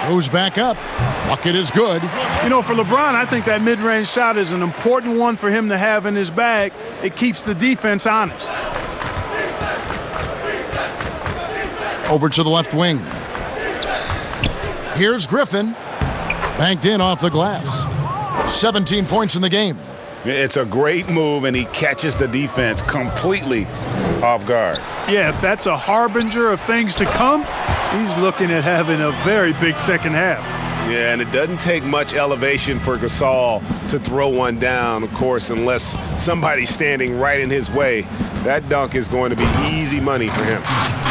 Speaker 5: Goes back up. Bucket is good.
Speaker 8: You know, for LeBron, I think that mid-range shot is an important one for him to have in his bag. It keeps the defense honest.
Speaker 5: Over to the left wing. Here's Griffin. Banked in off the glass. 17 points in the game.
Speaker 7: It's a great move, and he catches the defense completely off guard.
Speaker 8: Yeah, if that's a harbinger of things to come, he's looking at having a very big second half.
Speaker 7: Yeah, and it doesn't take much elevation for Gasol to throw one down, of course, unless somebody's standing right in his way. That dunk is going to be easy money for him.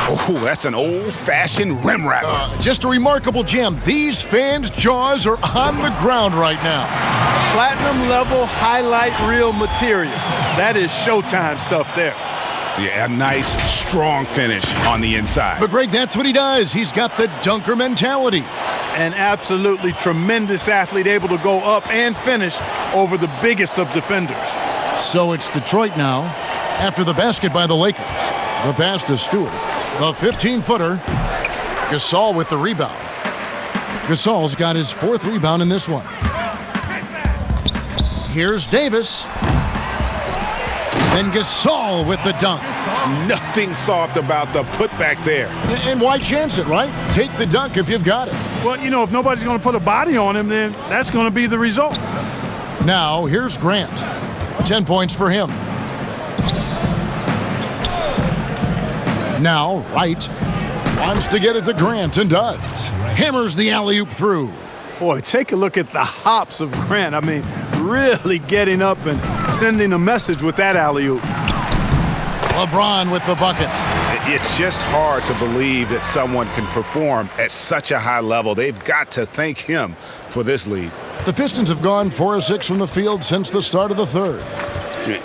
Speaker 7: Oh, that's an old-fashioned rim wrapper.
Speaker 5: Just a remarkable gem. These fans' jaws are on the ground right now.
Speaker 8: Platinum level highlight reel material. That is Showtime stuff there.
Speaker 7: Yeah, a nice, strong finish on the inside.
Speaker 5: But, Greg, that's what he does. He's got the dunker mentality.
Speaker 8: An absolutely tremendous athlete, able to go up and finish over the biggest of defenders.
Speaker 5: So it's Detroit now after the basket by the Lakers. The pass to Stewart. The 15-footer. Gasol with the rebound. Gasol's got his 4th rebound in this one. Here's Davis. Then Gasol with the dunk.
Speaker 7: Nothing soft about the putback there.
Speaker 5: And why chance it, right? Take the dunk if you've got it.
Speaker 8: Well, you know, if nobody's going to put a body on him, then that's going to be the result.
Speaker 5: Now, here's Grant. 10 points for him. Now, Wright wants to get it to Grant and does. Hammers the alley-oop through.
Speaker 8: Boy, take a look at the hops of Grant. I mean, really getting up and sending a message with that alley-oop.
Speaker 5: LeBron with the bucket.
Speaker 7: It's just hard to believe that someone can perform at such a high level. They've got to thank him for this lead.
Speaker 5: The Pistons have gone 4 of 6 from the field since the start of the third.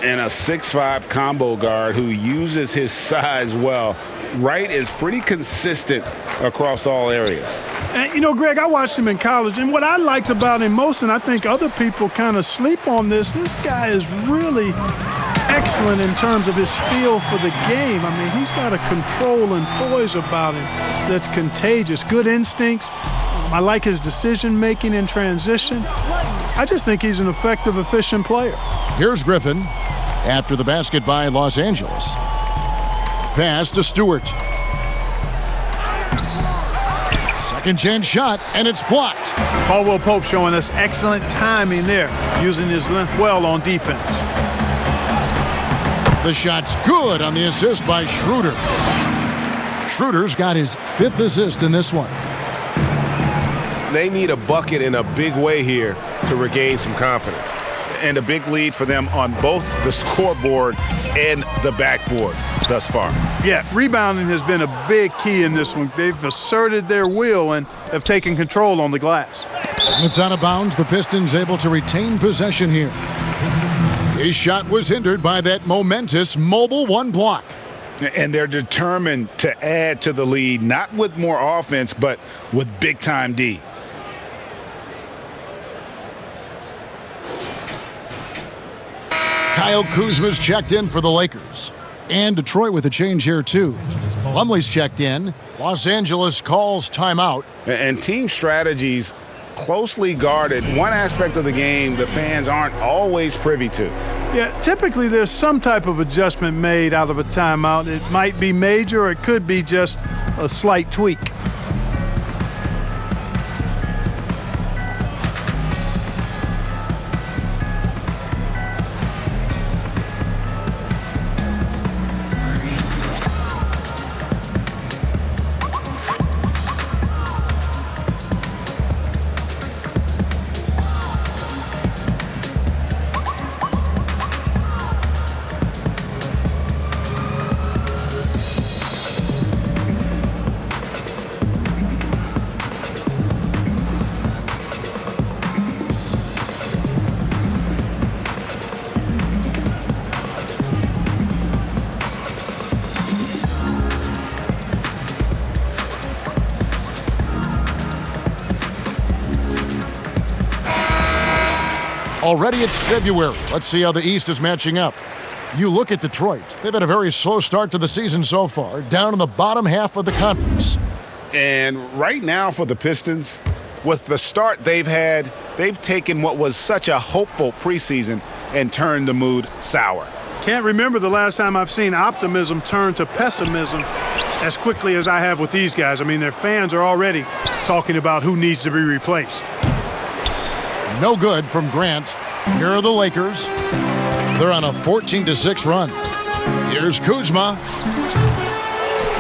Speaker 7: And a 6'5" combo guard who uses his size well. Wright is pretty consistent across all areas.
Speaker 8: And, you know, Greg, I watched him in college, and what I liked about him most, and I think other people kind of sleep on this guy is really excellent in terms of his feel for the game. I mean, he's got a control and poise about him that's contagious. Good instincts. I like his decision-making in transition. I just think he's an effective, efficient player.
Speaker 5: Here's Griffin after the basket by Los Angeles. Pass to Stewart. Second chance shot, and it's blocked.
Speaker 8: Caldwell Pope showing us excellent timing there, using his length well on defense.
Speaker 5: The shot's good on the assist by Schroeder. Schroeder's got his 5th assist in this one.
Speaker 7: They need a bucket in a big way here to regain some confidence. And a big lead for them on both the scoreboard and the backboard thus far.
Speaker 8: Yeah, rebounding has been a big key in this one. They've asserted their will and have taken control on the glass.
Speaker 5: It's out of bounds. The Pistons able to retain possession here. His shot was hindered by that momentous mobile 1 block.
Speaker 7: And they're determined to add to the lead, not with more offense, but with big-time D.
Speaker 5: Kyle Kuzma's checked in for the Lakers. And Detroit with a change here, too. Plumlee's checked in. Los Angeles calls timeout.
Speaker 7: And team strategies closely guarded. One aspect of the game the fans aren't always privy to.
Speaker 8: Yeah, typically there's some type of adjustment made out of a timeout. It might be major or it could be just a slight tweak.
Speaker 5: Already it's February. Let's see how the East is matching up. You look at Detroit. They've had a very slow start to the season so far, down in the bottom half of the conference.
Speaker 7: And right now for the Pistons, with the start they've had, they've taken what was such a hopeful preseason and turned the mood sour.
Speaker 8: Can't remember the last time I've seen optimism turn to pessimism as quickly as I have with these guys. I mean, their fans are already talking about who needs to be replaced.
Speaker 5: No good from Grant. Here are the Lakers. They're on a 14-6 run. Here's Kuzma.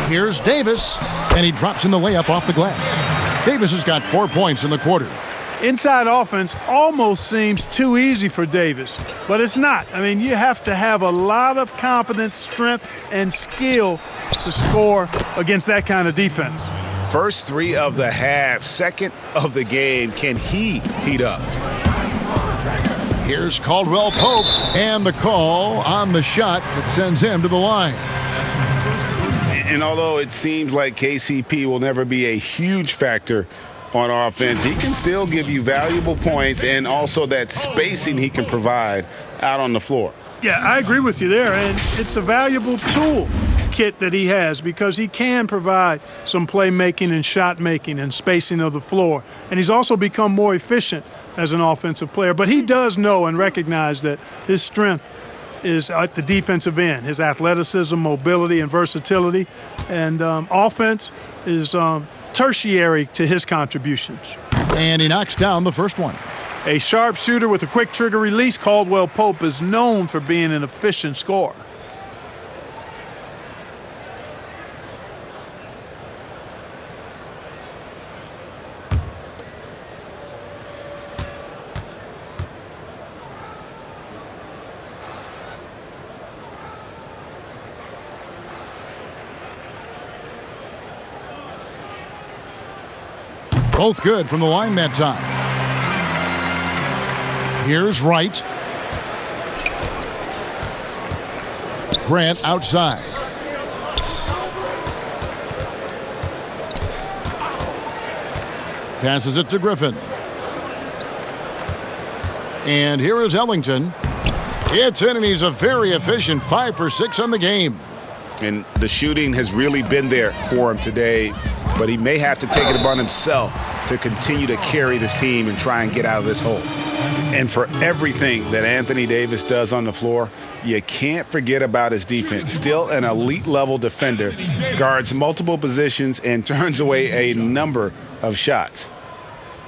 Speaker 5: Here's Davis. And he drops in the layup off the glass. Davis has got 4 points in the quarter.
Speaker 8: Inside offense almost seems too easy for Davis, but it's not. I mean, you have to have a lot of confidence, strength, and skill to score against that kind of defense.
Speaker 7: First 3 of the half, second of the game. Can he heat up?
Speaker 5: Here's Caldwell Pope, and the call on the shot that sends him to the line.
Speaker 7: And although it seems like KCP will never be a huge factor on offense, he can still give you valuable points and also that spacing he can provide out on the floor.
Speaker 8: Yeah, I agree with you there, and it's a valuable tool kit that he has because he can provide some playmaking and shot making and spacing of the floor. And he's also become more efficient as an offensive player. But he does know and recognize that his strength is at the defensive end, his athleticism, mobility, and versatility. And offense is tertiary to his contributions.
Speaker 5: And he knocks down the first one.
Speaker 8: A sharp shooter with a quick trigger release, Caldwell Pope is known for being an efficient scorer.
Speaker 5: Both good from the line that time. Here's Wright. Grant outside. Passes it to Griffin. And here is Ellington. It's in, and he's a very efficient 5 for 6 on the game.
Speaker 7: And the shooting has really been there for him today, but he may have to take it upon himself to continue to carry this team and try and get out of this hole. And for everything that Anthony Davis does on the floor, you can't forget about his defense. Still an elite level defender, guards multiple positions and turns away a number of shots.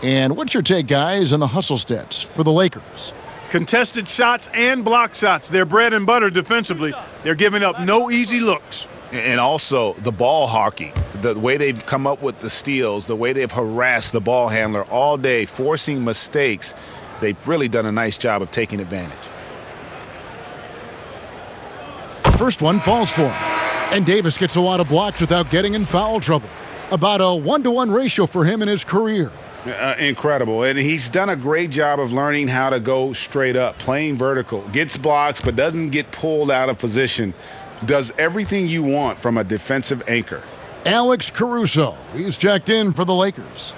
Speaker 5: And what's your take, guys, on the hustle stats for the Lakers?
Speaker 8: Contested shots and block shots. They're bread and butter defensively. They're giving up no easy looks.
Speaker 7: And also the ball hockey, the way they've come up with the steals, the way they've harassed the ball handler all day, forcing mistakes. They've really done a nice job of taking advantage.
Speaker 5: First one falls for him. And Davis gets a lot of blocks without getting in foul trouble. About a 1-to-1 ratio for him in his career.
Speaker 7: Incredible. And he's done a great job of learning how to go straight up, playing vertical, gets blocks but doesn't get pulled out of position, does everything you want from a defensive anchor.
Speaker 5: Alex Caruso, he's checked in for the Lakers.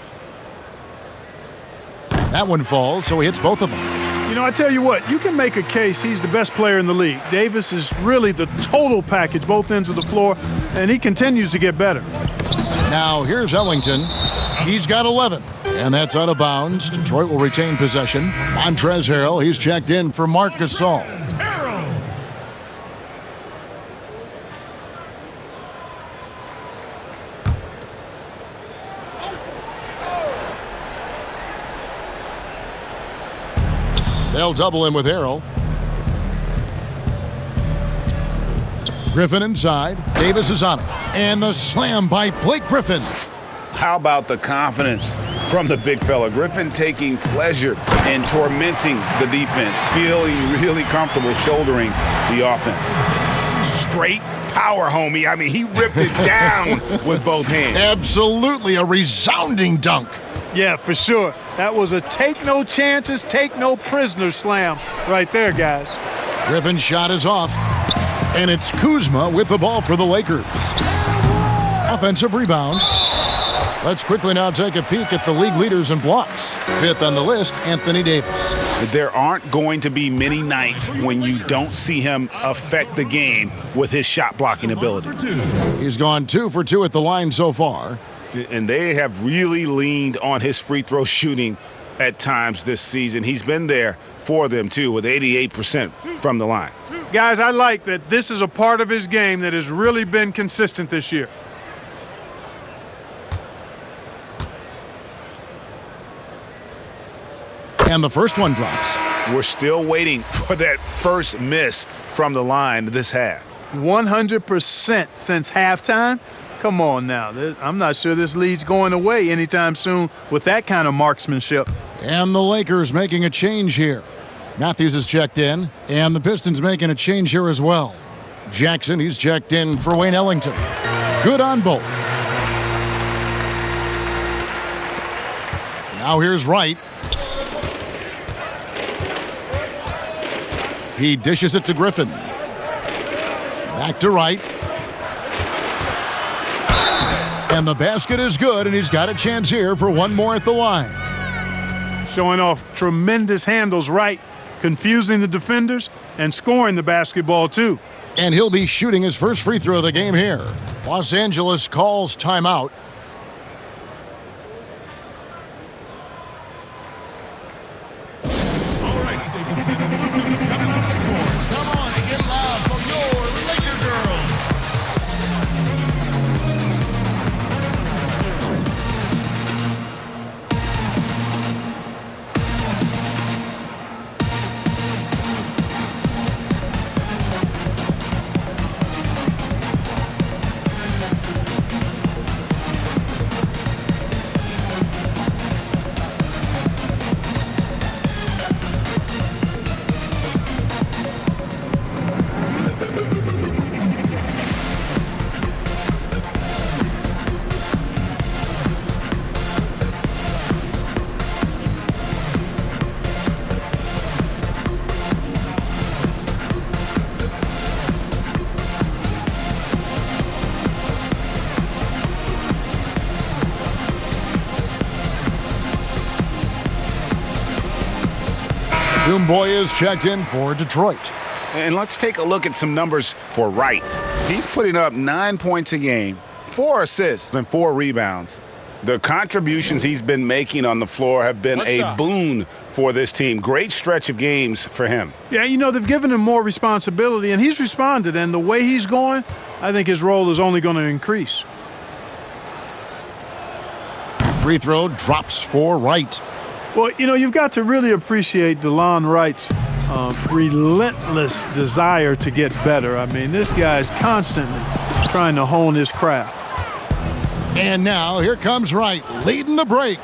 Speaker 5: That one falls, so he hits both of them.
Speaker 8: You know, I tell you what, you can make a case he's the best player in the league. Davis is really the total package, both ends of the floor, and he continues to get better.
Speaker 5: Now here's Ellington. He's got 11, and that's out of bounds. Detroit will retain possession. Montrezl Harrell, he's checked in for Marc Gasol. They'll double him with Harrell. Griffin inside. Davis is on it. And the slam by Blake Griffin.
Speaker 7: How about the confidence from the big fella? Griffin taking pleasure in tormenting the defense, feeling really comfortable shouldering the offense. Straight power, homie. I mean, he ripped it down with both hands.
Speaker 5: Absolutely a resounding dunk.
Speaker 8: Yeah, for sure. That was a take no chances, take no prisoners slam right there, guys.
Speaker 5: Griffin's shot is off. And it's Kuzma with the ball for the Lakers. Offensive rebound. Let's quickly now take a peek at the league leaders in blocks. Fifth on the list, Anthony Davis.
Speaker 7: There aren't going to be many nights when you don't see him affect the game with his shot blocking ability.
Speaker 5: He's gone 2 for 2 at the line so far.
Speaker 7: And they have really leaned on his free throw shooting at times this season. He's been there for them, too, with 88% from the line.
Speaker 8: Guys, I like that this is a part of his game that has really been consistent this year.
Speaker 5: And the first one drops.
Speaker 7: We're still waiting for that first miss from the line this half.
Speaker 8: 100% since halftime? Come on now. I'm not sure this lead's going away anytime soon with that kind of marksmanship.
Speaker 5: And the Lakers making a change here. Matthews is checked in, and the Pistons making a change here as well. Jackson, he's checked in for Wayne Ellington. Good on both. Now here's Wright. He dishes it to Griffin. Back to Wright. And the basket is good, and he's got a chance here for one more at the line.
Speaker 8: Showing off tremendous handles, Wright, confusing the defenders and scoring the basketball, too.
Speaker 5: And he'll be shooting his first free throw of the game here. Los Angeles calls timeout.
Speaker 4: All right, Stapleton. Lucas coming up the court. Come on and
Speaker 5: Dumboy is checked in for Detroit.
Speaker 7: And let's take a look at some numbers for Wright. He's putting up 9 points a game, 4 assists, and 4 rebounds. The contributions he's been making on the floor have been a boon for this team. Great stretch of games for him.
Speaker 8: Yeah, you know, they've given him more responsibility, and he's responded. And the way he's going, I think his role is only going to increase.
Speaker 5: Free throw drops for Wright.
Speaker 8: Well, you know, you've got to really appreciate DeLon Wright's relentless desire to get better. I mean, this guy's constantly trying to hone his craft.
Speaker 5: And now here comes Wright, leading the break.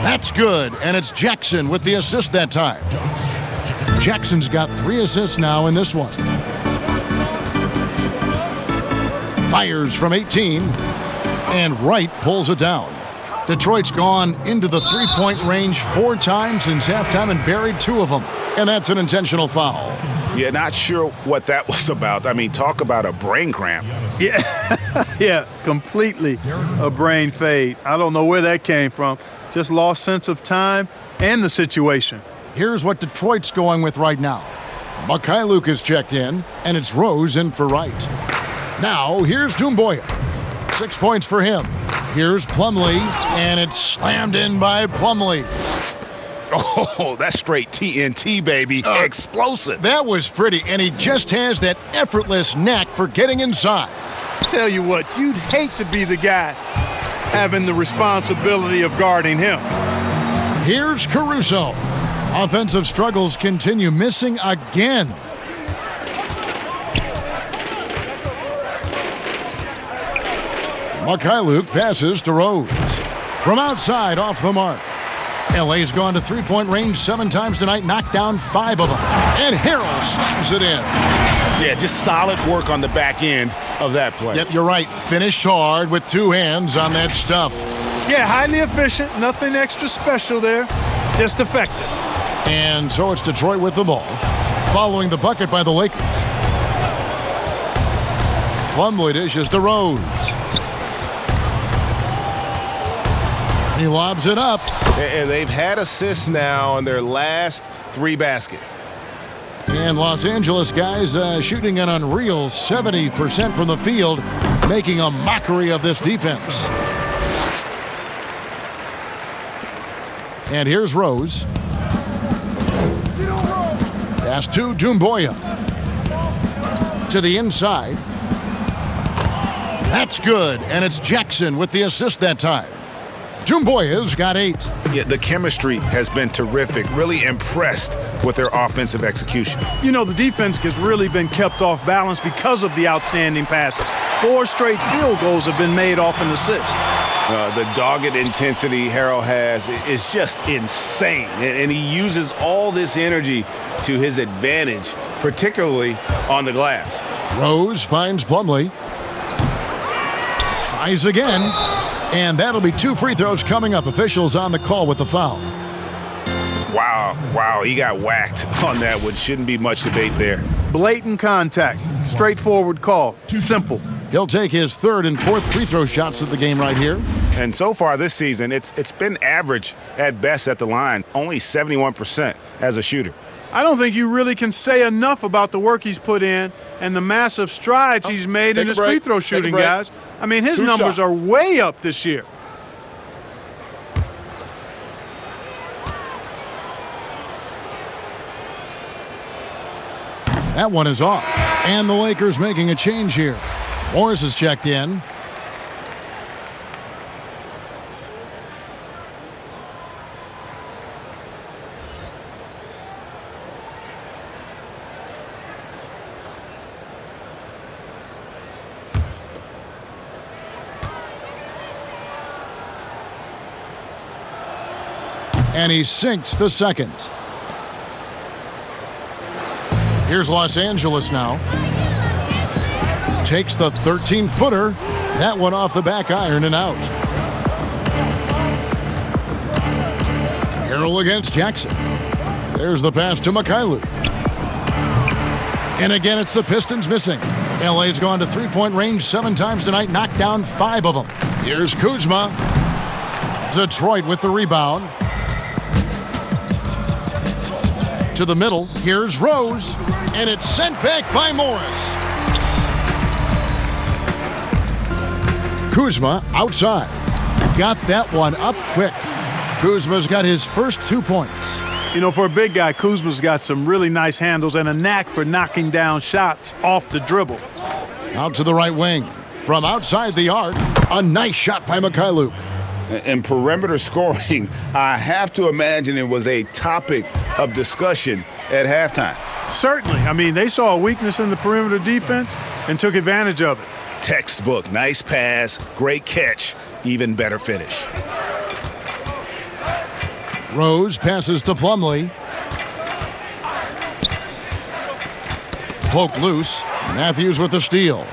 Speaker 5: That's good, and it's Jackson with the assist that time. Jackson's got 3 assists now in this one. Fires from 18, and Wright pulls it down. Detroit's gone into the three-point range 4 times since halftime and buried 2 of them, and that's an intentional foul.
Speaker 7: Yeah, not sure what that was about. I mean, talk about a brain cramp.
Speaker 8: Yeah, yeah, completely a brain fade. I don't know where that came from. Just lost sense of time and the situation.
Speaker 5: Here's what Detroit's going with right now. Mikhailuk is checked in, and it's Rose in for Wright. Now, here's Dumboy. 6 points for him. Here's Plumlee, and it's slammed in by Plumlee.
Speaker 7: Oh, that's straight TNT, baby. Explosive.
Speaker 5: That was pretty, and he just has that effortless knack for getting inside.
Speaker 8: Tell you what, you'd hate to be the guy having the responsibility of guarding him.
Speaker 5: Here's Caruso. Offensive struggles continue, missing again. Mikhailuk passes to Rose. From outside, off the mark. LA's gone to three-point range 7 times tonight, knocked down 5 of them. And Harrell slams it in.
Speaker 7: Yeah, just solid work on the back end of that play.
Speaker 5: Yep, you're right. Finished hard with 2 hands on that stuff.
Speaker 8: Yeah, highly efficient. Nothing extra special there. Just effective.
Speaker 5: And so it's Detroit with the ball, following the bucket by the Lakers. Plumlee dishes to Rose. He lobs it up.
Speaker 7: And they've had assists now in their last 3 baskets.
Speaker 5: And Los Angeles guys shooting an unreal 70% from the field, making a mockery of this defense. And here's Rose. Pass to Dumboy. To the inside. That's good, and it's Jackson with the assist that time. Dumboy's got 8.
Speaker 7: Yeah, the chemistry has been terrific. Really impressed with their offensive execution.
Speaker 8: You know, the defense has really been kept off balance because of the outstanding passes. 4 straight field goals have been made off an assist.
Speaker 7: The dogged intensity Harrell has is just insane. And he uses all this energy to his advantage, particularly on the glass.
Speaker 5: Rose finds Plumlee. Tries again. And that'll be 2 free throws coming up. Officials on the call with the foul.
Speaker 7: Wow, he got whacked on that one. Shouldn't be much debate there.
Speaker 8: Blatant contact. Straightforward call. Simple.
Speaker 5: He'll take his 3rd and 4th free throw shots of the game right here.
Speaker 7: And so far this season, it's been average at best at the line. Only 71% as a shooter.
Speaker 8: I don't think you really can say enough about the work he's put in and the massive strides he's made in his free throw shooting, guys. I mean, his numbers are way up this year.
Speaker 5: That one is off. And the Lakers making a change here. Morris is checked in. And he sinks the second. Here's Los Angeles now. Takes the 13-footer. That one off the back iron and out. Harrell against Jackson. There's the pass to Mikhailuk. And again, it's the Pistons missing. LA's gone to three-point range 7 times tonight, knocked down 5 of them. Here's Kuzma. Detroit with the rebound. To the middle, here's Rose, and it's sent back by Morris. Kuzma outside. Got that one up quick. Kuzma's got his first 2 points.
Speaker 8: You know, for a big guy, Kuzma's got some really nice handles and a knack for knocking down shots off the dribble.
Speaker 5: Out to the right wing. From outside the arc, a nice shot by Mikhailuk.
Speaker 7: In perimeter scoring, I have to imagine it was a topic of discussion at halftime.
Speaker 8: Certainly. I mean, they saw a weakness in the perimeter defense and took advantage of it.
Speaker 7: Textbook. Nice pass, great catch, even better finish.
Speaker 5: Rose passes to Plumlee. Poke loose. Matthews with the steal.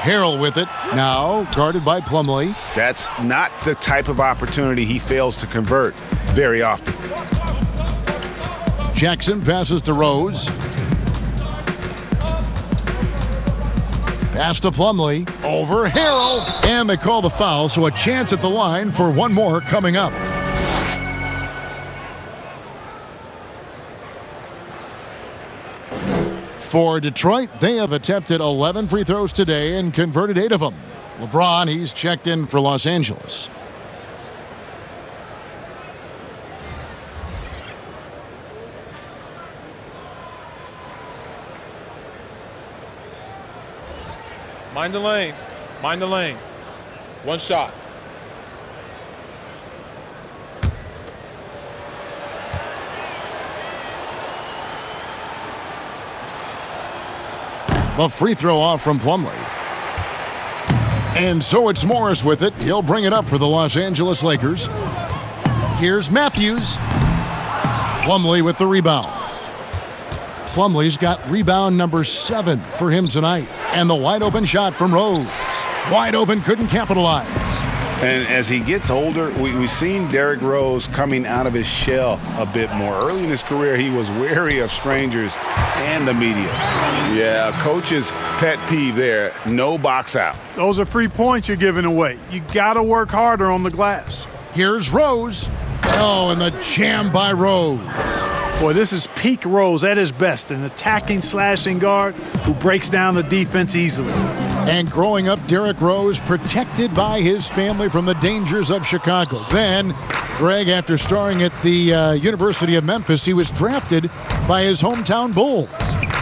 Speaker 5: Harrell with it. Now guarded by Plumlee.
Speaker 7: That's not the type of opportunity he fails to convert very often.
Speaker 5: Jackson passes to Rose. Pass to Plumlee. Over Harrell. And they call the foul, so a chance at the line for one more coming up. For Detroit, they have attempted 11 free throws today and converted 8 of them. LeBron, he's checked in for Los Angeles.
Speaker 9: Mind the lanes. Mind the lanes. One shot.
Speaker 5: A free throw off from Plumlee. And so it's Morris with it. He'll bring it up for the Los Angeles Lakers. Here's Matthews. Plumlee with the rebound. Plumlee's got rebound number 7 for him tonight. And the wide open shot from Rose. Wide open, couldn't capitalize.
Speaker 7: And as he gets older, we've seen Derrick Rose coming out of his shell a bit more. Early in his career, he was wary of strangers and the media. Yeah, coach's pet peeve there, no box out.
Speaker 8: Those are free points you're giving away. You got to work harder on the glass.
Speaker 5: Here's Rose. Oh, and the jam by Rose.
Speaker 8: Boy, this is peak Rose at his best, an attacking, slashing guard who breaks down the defense easily.
Speaker 5: And growing up, Derrick Rose protected by his family from the dangers of Chicago. Then, Greg, after starring at the University of Memphis, he was drafted by his hometown Bulls.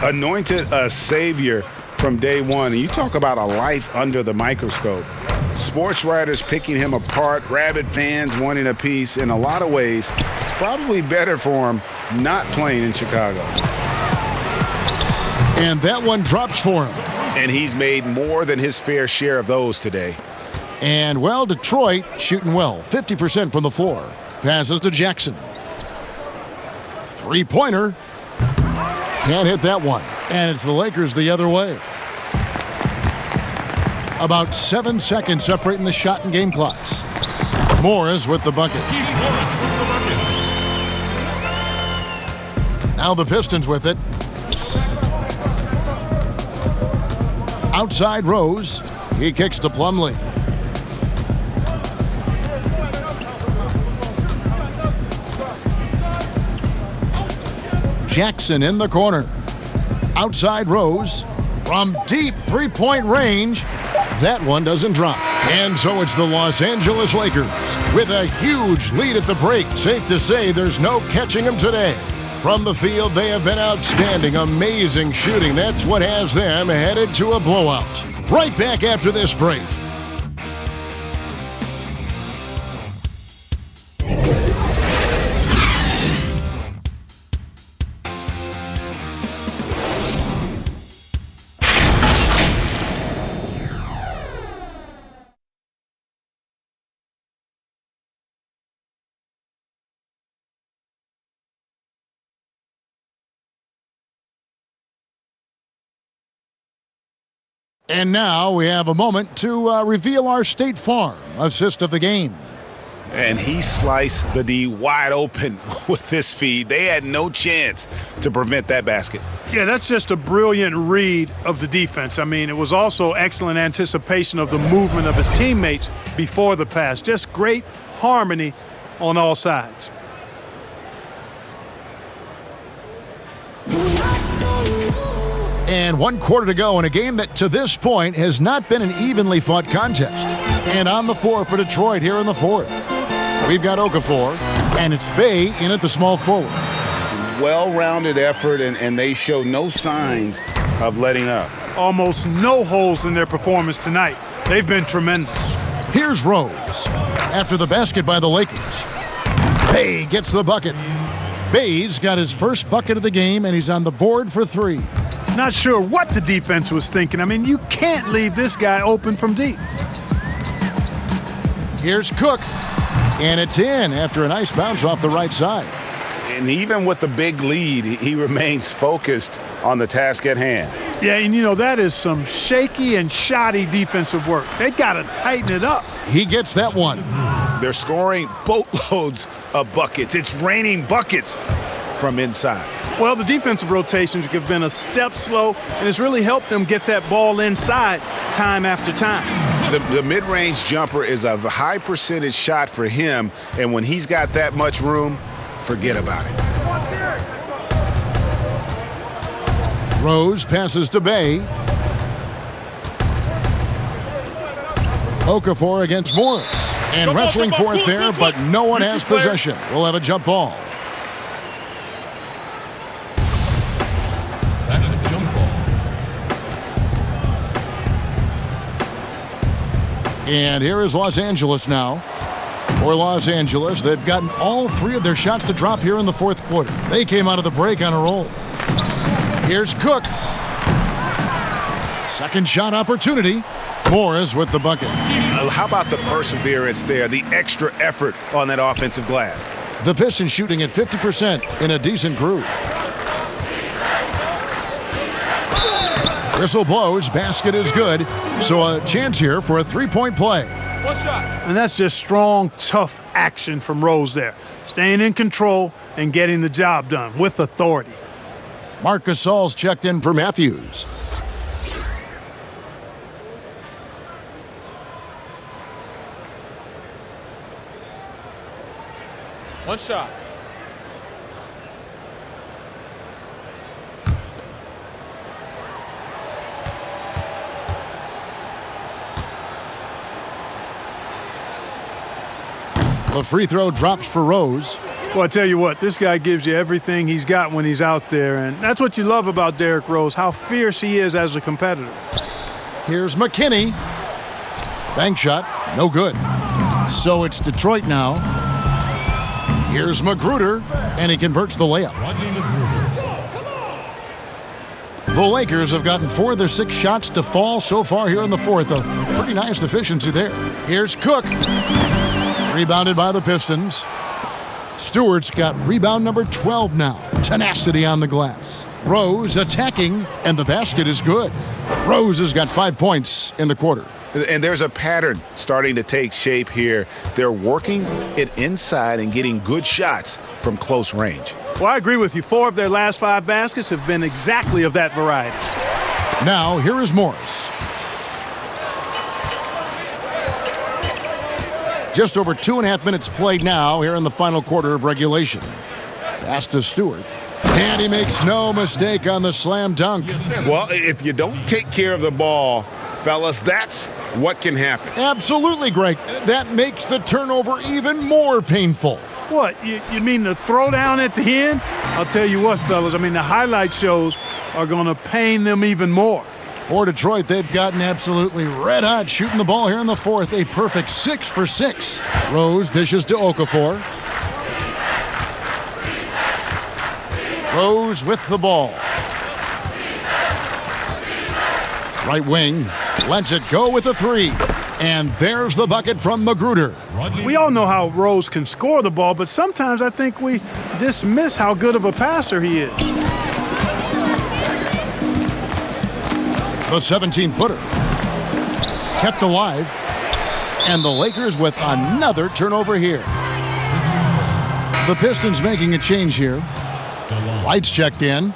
Speaker 7: Anointed a savior from day one. And you talk about a life under the microscope. Sports writers picking him apart, rabid fans wanting a piece. In a lot of ways, it's probably better for him not playing in Chicago.
Speaker 5: And that one drops for him.
Speaker 7: And he's made more than his fair share of those today.
Speaker 5: And, well, Detroit shooting well, 50% from the floor. Passes to Jackson. Three-pointer. Can't hit that one. And it's the Lakers the other way. About 7 seconds separating the shot and game clocks. Morris with the bucket. Now the Pistons with it. Outside Rose. He kicks to Plumlee. Jackson in the corner. Outside Rose. From deep three-point range. That one doesn't drop. And so it's the Los Angeles Lakers with a huge lead at the break. Safe to say there's no catching them today. From the field, they have been outstanding, amazing shooting. That's what has them headed to a blowout. Right back after this break. And now we have a moment to reveal our State Farm assist of the game.
Speaker 7: And he sliced the D wide open with his feed. They had no chance to prevent that basket.
Speaker 8: Yeah, that's just a brilliant read of the defense. I mean, it was also excellent anticipation of the movement of his teammates before the pass. Just great harmony on all sides.
Speaker 5: And 1 quarter to go in a game that to this point has not been an evenly fought contest. And on the floor for Detroit here in the fourth, we've got Okafor, and it's Bey in at the small forward.
Speaker 7: Well-rounded effort, and they show no signs of letting up.
Speaker 8: Almost no holes in their performance tonight. They've been tremendous.
Speaker 5: Here's Rose. After the basket by the Lakers, Bey gets the bucket. Bey's got his first bucket of the game, and he's on the board for 3.
Speaker 8: Not sure what the defense was thinking. I mean, you can't leave this guy open from deep.
Speaker 5: Here's Cook, and it's in after a nice bounce off the right side.
Speaker 7: And even with the big lead, he remains focused on the task at hand.
Speaker 8: Yeah, and you know, that is some shaky and shoddy defensive work. They got to tighten it up.
Speaker 5: He gets that one.
Speaker 7: They're scoring boatloads of buckets. It's raining buckets from inside.
Speaker 8: Well, the defensive rotations have been a step slow, and it's really helped them get that ball inside time after time.
Speaker 7: The mid-range jumper is a high percentage shot for him, and when he's got that much room, forget about it.
Speaker 5: Rose passes to Bey. Okafor against Morris. And wrestling for it there, but no one has possession. We'll have a jump ball.
Speaker 4: That's a jump ball.
Speaker 5: And here is Los Angeles now. For Los Angeles, they've gotten all 3 of their shots to drop here in the fourth quarter. They came out of the break on a roll. Here's Cook. Second shot opportunity. Morris with the bucket.
Speaker 7: How about the perseverance there, the extra effort on that offensive glass?
Speaker 5: The Pistons shooting at 50% in a decent groove. Whistle blows, basket is good. So a chance here for a 3-point play.
Speaker 8: One shot. And that's just strong, tough action from Rose there. Staying in control and getting the job done with authority.
Speaker 5: Marc Gasol's checked in for Matthews.
Speaker 9: One shot.
Speaker 5: The free throw drops for Rose.
Speaker 8: Well, I tell you what, this guy gives you everything he's got when he's out there, and that's what you love about Derrick Rose, how fierce he is as a competitor.
Speaker 5: Here's McKinney. Bank shot, no good. So it's Detroit now. Here's Magruder, and he converts the layup. The Lakers have gotten 4 of their 6 shots to fall so far here in the fourth. A pretty nice efficiency there. Here's Cook. Rebounded by the Pistons. Stewart's got rebound number 12 now. Tenacity on the glass. Rose attacking, and the basket is good. Rose has got 5 points in the quarter.
Speaker 7: And there's a pattern starting to take shape here. They're working it inside and getting good shots from close range.
Speaker 8: Well, I agree with you. 4 of their last 5 baskets have been exactly of that variety.
Speaker 5: Now, here is Morris. Just over 2.5 minutes played now here in the final quarter of regulation. Pass to Stewart. And he makes no mistake on the slam dunk.
Speaker 7: Well, if you don't take care of the ball, fellas, that's what can happen.
Speaker 5: Absolutely, Greg. That makes the turnover even more painful.
Speaker 8: What, you mean the throwdown at the end? I'll tell you what, fellas, I mean, the highlight shows are going to pain them even more.
Speaker 5: For Detroit, they've gotten absolutely red hot shooting the ball here in the fourth. A perfect 6 for 6. Rose dishes to Okafor. Rose with the ball. Right wing, lets it go with a 3. And there's the bucket from Magruder.
Speaker 8: We all know how Rose can score the ball, but sometimes I think we dismiss how good of a passer he is.
Speaker 5: The 17-footer. Kept alive. And the Lakers with another turnover here. The Pistons making a change here. Lights checked in.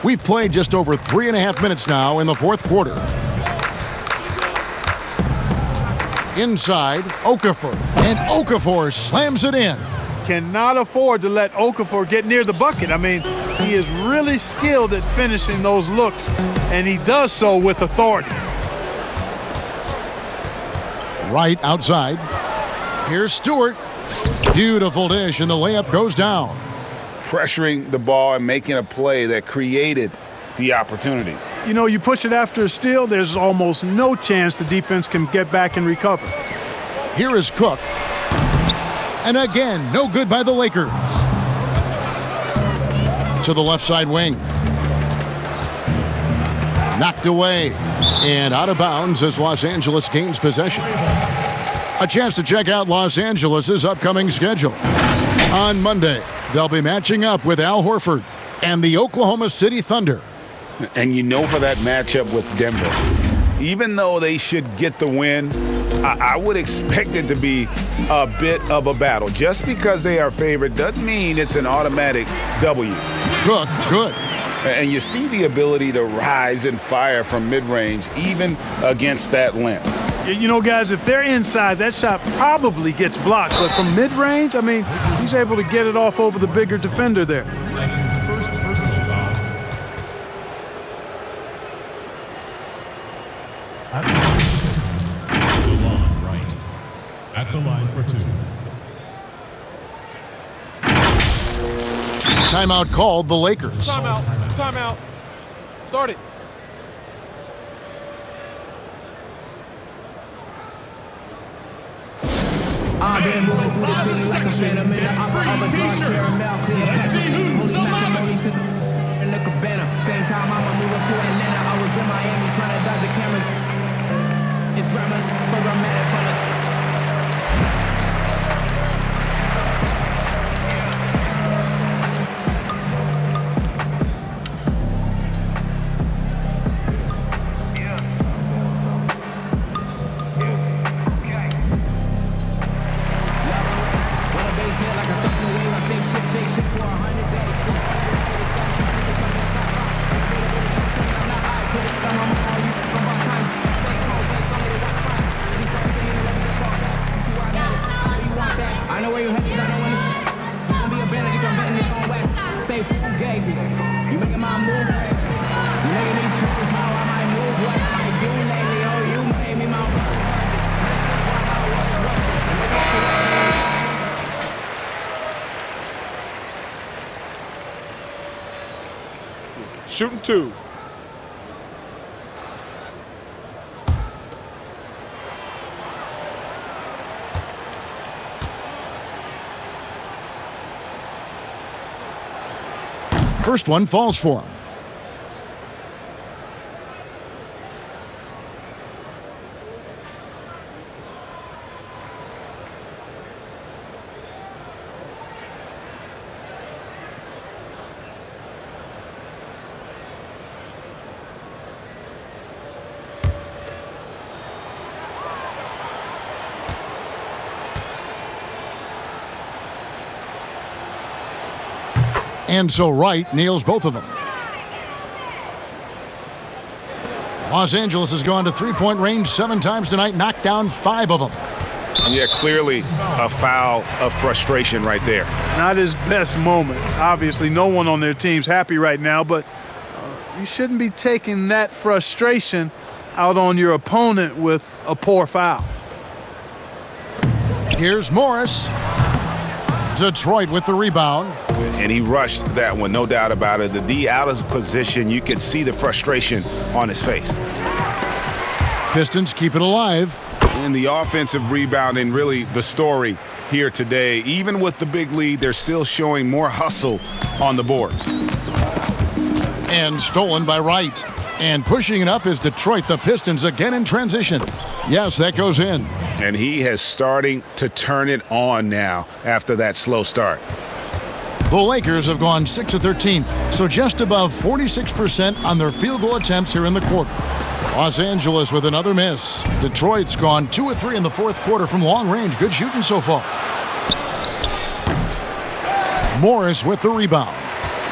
Speaker 5: We've played just over 3.5 minutes now in the fourth quarter. Inside, Okafor. And Okafor slams it in.
Speaker 8: cannot afford to let Okafor get near the bucket. I mean, he is really skilled at finishing those looks, and he does so with authority.
Speaker 5: Right outside. Here's Stewart. Beautiful dish, and the layup goes down.
Speaker 7: Pressuring the ball and making a play that created the opportunity.
Speaker 8: You know, you push it after a steal, there's almost no chance the defense can get back and recover.
Speaker 5: Here is Cook. And again, no good by the Lakers. To the left side wing. Knocked away and out of bounds as Los Angeles gains possession. A chance to check out Los Angeles' upcoming schedule. On Monday, they'll be matching up with Al Horford and the Oklahoma City Thunder.
Speaker 7: And you know, for that matchup with Denver, even though they should get the win, I would expect it to be a bit of a battle. Just because they are favored doesn't mean it's an automatic W.
Speaker 5: Cook, good.
Speaker 7: And you see the ability to rise and fire from mid-range, even against that length.
Speaker 8: You know, guys, if they're inside, that shot probably gets blocked. But from mid-range, I mean, he's able to get it off over the bigger defender there.
Speaker 4: At the line for two.
Speaker 5: Timeout called the Lakers.
Speaker 9: Timeout. Timeout. Start it.
Speaker 16: I've been moving through the city like a phantom in the opera of a dark caramel. Clear passion, holy matrimony, in the cabana. Same time I'ma move up to Atlanta. I was in Miami trying to dodge the cameras. It's drama, so dramatic for the
Speaker 9: Shooting two.
Speaker 5: First one falls for him. And so Wright nails both of them. Los Angeles has gone to three-point range 7 times tonight, knocked down 5 of them.
Speaker 7: Yeah, clearly a foul of frustration right there.
Speaker 8: Not his best moment. Obviously, no one on their team's happy right now, but you shouldn't be taking that frustration out on your opponent with a poor foul.
Speaker 5: Here's Morris. Detroit with the rebound.
Speaker 7: And he rushed that one, no doubt about it. The D out of position, you could see the frustration on his face.
Speaker 5: Pistons keep it alive.
Speaker 7: And the offensive rebounding, really the story here today. Even with the big lead, they're still showing more hustle on the boards.
Speaker 5: And stolen by Wright. And pushing it up is Detroit. The Pistons again in transition. Yes, that goes in.
Speaker 7: And he has starting to turn it on now after that slow start.
Speaker 5: The Lakers have gone 6 of 13, so just above 46% on their field goal attempts here in the quarter. Los Angeles with another miss. Detroit's gone 2 of 3 in the fourth quarter from long range. Good shooting so far. Morris with the rebound.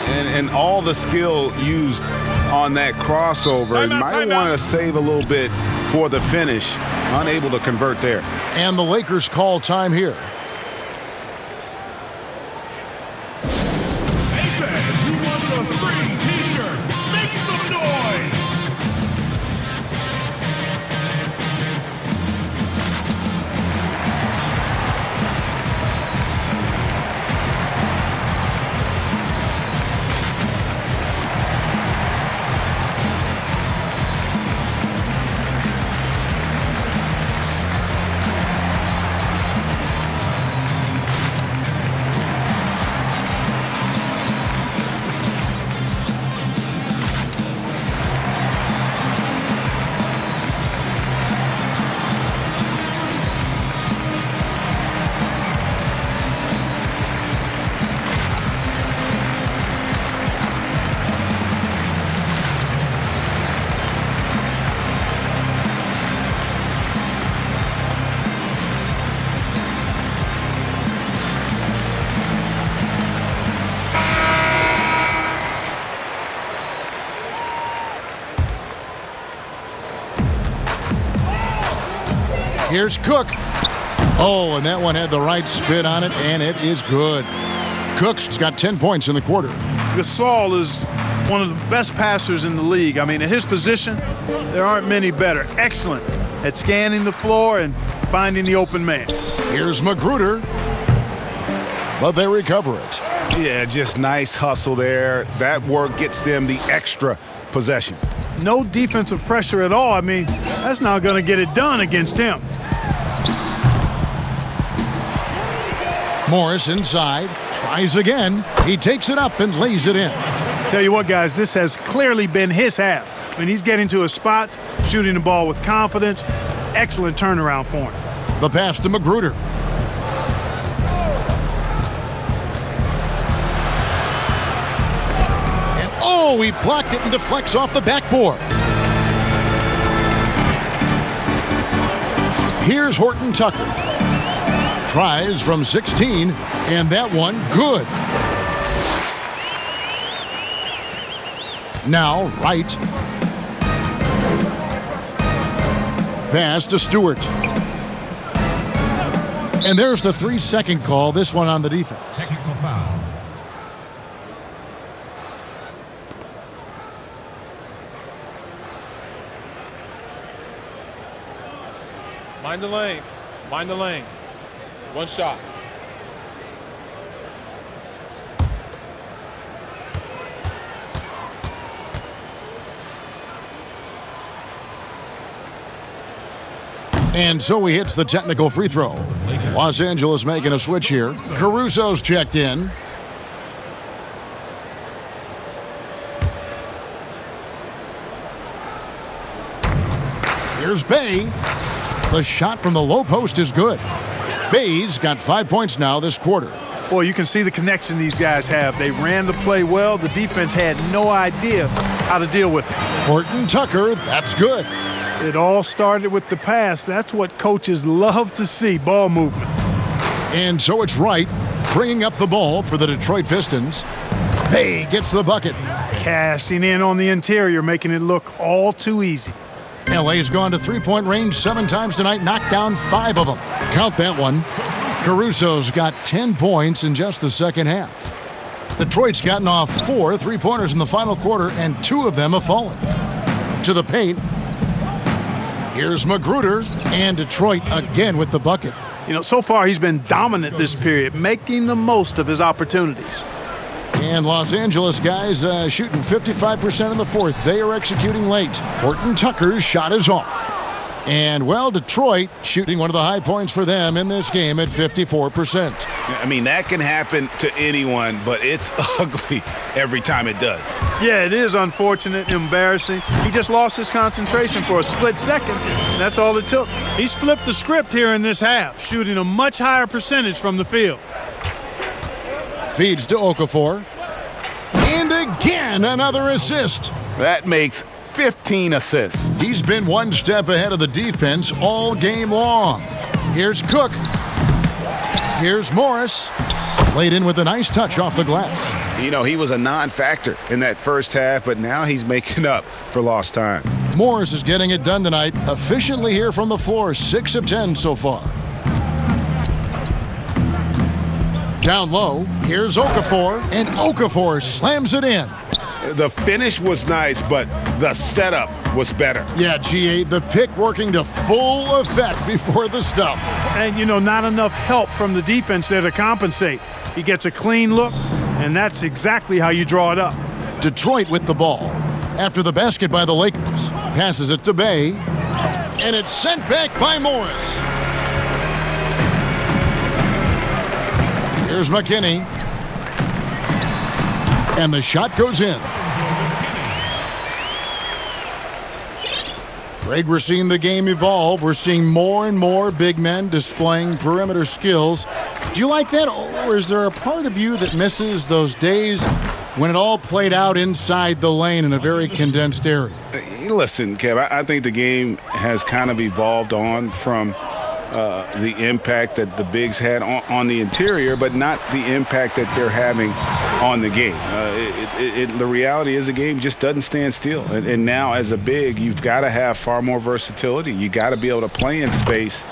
Speaker 7: And all the skill used on that crossover. Might want to save a little bit for the finish. Unable to convert there.
Speaker 5: And the Lakers call time here. Here's Cook. Oh, and that one had the right spin on it, and it is good. Cook's got 10 points in the quarter.
Speaker 8: Gasol is one of the best passers in the league. I mean, at his position, there aren't many better. Excellent at scanning the floor and finding the open man.
Speaker 5: Here's Magruder, but they recover it.
Speaker 7: Yeah, just nice hustle there. That work gets them the extra possession.
Speaker 8: No defensive pressure at all. I mean, that's not going to get it done against him.
Speaker 5: Morris inside, tries again. He takes it up and lays it in.
Speaker 8: Tell you what, guys, this has clearly been his half. I mean, he's getting to his spots, shooting the ball with confidence. Excellent turnaround for him.
Speaker 5: The pass to Magruder. And oh, he blocked it and deflects off the backboard. Here's Horton Tucker. Tries from 16, and that one good. Now, Wright. Pass to Stewart. And there's the 3-second call, this one on the defense.
Speaker 4: Technical foul.
Speaker 9: Mind the lanes. Mind the lanes. One shot.
Speaker 5: And so he hits the technical free throw. Los Angeles making a switch here. Caruso's checked in. Here's Bay. The shot from the low post is good. Bay's got 5 points now this quarter.
Speaker 8: Boy, you can see the connection these guys have. They ran the play well. The defense had no idea how to deal with it.
Speaker 5: Horton Tucker, that's good.
Speaker 8: It all started with the pass. That's what coaches love to see, ball movement.
Speaker 5: And so it's Wright bringing up the ball for the Detroit Pistons. Bay gets the bucket.
Speaker 8: Cashing in on the interior, making it look all too easy.
Speaker 5: LA's gone to three-point range 7 times tonight, knocked down 5 of them. Count that one. Caruso's got 10 points in just the second half. Detroit's gotten off 4 3-pointers in the final quarter, and 2 of them have fallen. To the paint. Here's Magruder, and Detroit again with the bucket.
Speaker 8: You know, so far he's been dominant this period, making the most of his opportunities.
Speaker 5: And Los Angeles guys shooting 55% in the fourth. They are executing late. Horton Tucker's shot is off. And, well, Detroit shooting one of the high points for them in this game at 54%.
Speaker 7: I mean, that can happen to anyone, but it's ugly every time it does.
Speaker 8: Yeah, it is unfortunate, embarrassing. He just lost his concentration for a split second, and that's all it took. He's flipped the script here in this half, shooting a much higher percentage from the field.
Speaker 5: Feeds to Okafor. And again, another assist.
Speaker 7: That makes 15 assists.
Speaker 5: He's been one step ahead of the defense all game long. Here's Cook. Here's Morris. Laid in with a nice touch off the glass.
Speaker 7: You know, he was a non-factor in that first half, but now he's making up for lost time.
Speaker 5: Morris is getting it done tonight, efficiently here from the floor, 6 of 10 so far. Down low, here's Okafor, and Okafor slams it in.
Speaker 7: The finish was nice, but the setup was better.
Speaker 5: Yeah, G8, the pick working to full effect before the stuff.
Speaker 8: And, you know, not enough help from the defense there to compensate. He gets a clean look, and that's exactly how you draw it up.
Speaker 5: Detroit with the ball. After the basket by the Lakers. Passes it to Bay, and it's sent back by Morris. Here's McKinney. And the shot goes in. Greg, we're seeing the game evolve. We're seeing more and more big men displaying perimeter skills. Do you like that, or is there a part of you that misses those days when it all played out inside the lane in a very condensed area?
Speaker 7: Listen, Kev, I think the game has kind of evolved on from the impact that the bigs had on the interior, but not the impact that they're having on the game. The reality is the game just doesn't stand still. And now as a big, you've got to have far more versatility. You got to be able to play in space.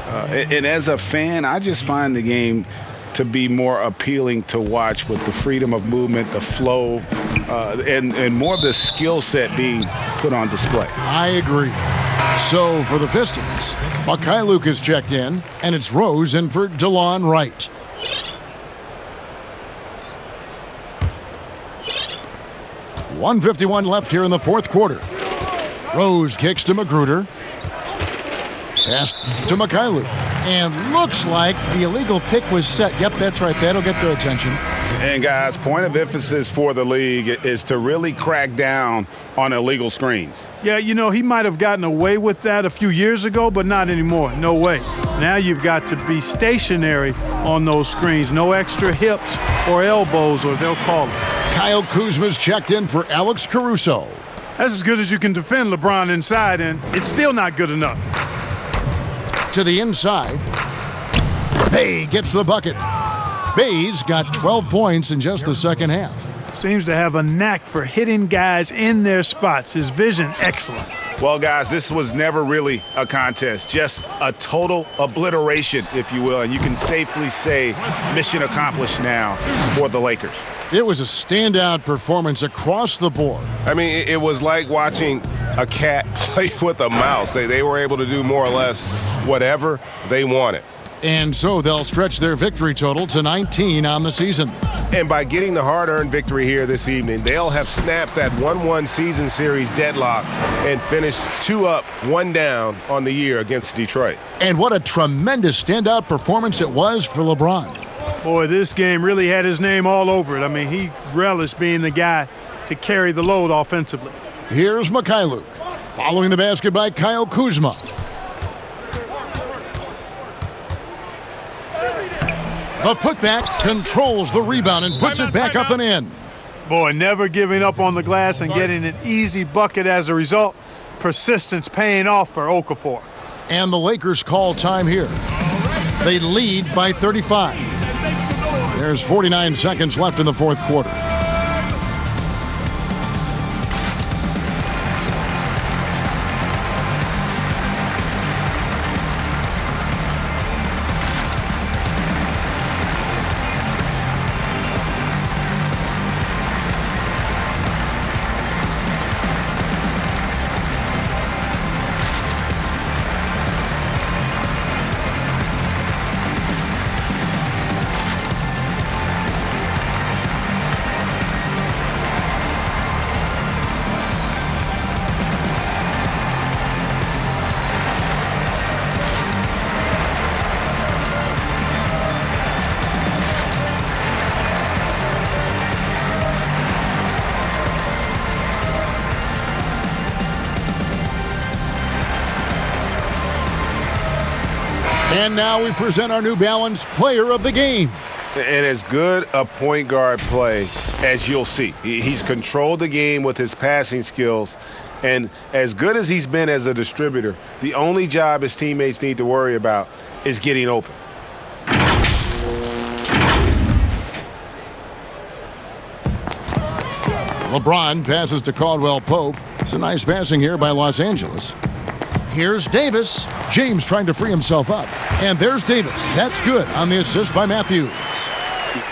Speaker 7: And as a fan, I just find the game to be more appealing to watch with the freedom of movement, the flow, and more of the skill set being put on display.
Speaker 5: I agree. So for the Pistons, Mikhailuk is checked in, and it's Rose in for DeLon Wright. .151 left here in the fourth quarter. Rose kicks to Magruder. Pass to Mikhailuk. And looks like the illegal pick was set. Yep, that's right. That'll get their attention.
Speaker 7: And, guys, point of emphasis for the league is to really crack down on illegal screens.
Speaker 8: Yeah, you know, he might have gotten away with that a few years ago, but not anymore. No way. Now you've got to be stationary on those screens. No extra hips or elbows, or they'll call it.
Speaker 5: Kyle Kuzma's checked in for Alex Caruso.
Speaker 8: That's as good as you can defend LeBron inside, and it's still not good enough.
Speaker 5: To the inside. Bay gets the bucket. Bay's got 12 points in just the second half.
Speaker 8: Seems to have a knack for hitting guys in their spots. His vision, excellent.
Speaker 7: Well, guys, this was never really a contest, just a total obliteration, if you will. And you can safely say mission accomplished now for the Lakers.
Speaker 5: It was a standout performance across the board.
Speaker 17: I mean, it was like watching a cat play with a mouse. They were able to do more or less whatever they wanted.
Speaker 5: And so they'll stretch their victory total to 19 on the season.
Speaker 17: And by getting the hard-earned victory here this evening, they'll have snapped that 1-1 season series deadlock and finished 2 up, 1 down on the year against Detroit.
Speaker 5: And what a tremendous standout performance it was for LeBron.
Speaker 8: Boy, this game really had his name all over it. I mean, he relished being the guy to carry the load offensively.
Speaker 5: Here's Mikhailuk, following the basket by Kyle Kuzma. The putback controls the rebound and puts it back up and in.
Speaker 8: Boy, never giving up on the glass and getting an easy bucket as a result. Persistence paying off for Okafor.
Speaker 5: And the Lakers call time here. They lead by 35. There's 49 seconds left in the fourth quarter. And now we present our New Balance Player of the Game.
Speaker 17: And as good a point guard play as you'll see. He's controlled the game with his passing skills. And as good as he's been as a distributor, the only job his teammates need to worry about is getting open.
Speaker 5: LeBron passes to Caldwell Pope. It's a nice passing here by Los Angeles. Here's Davis. James trying to free himself up. And there's Davis. That's good on the assist by Matthews.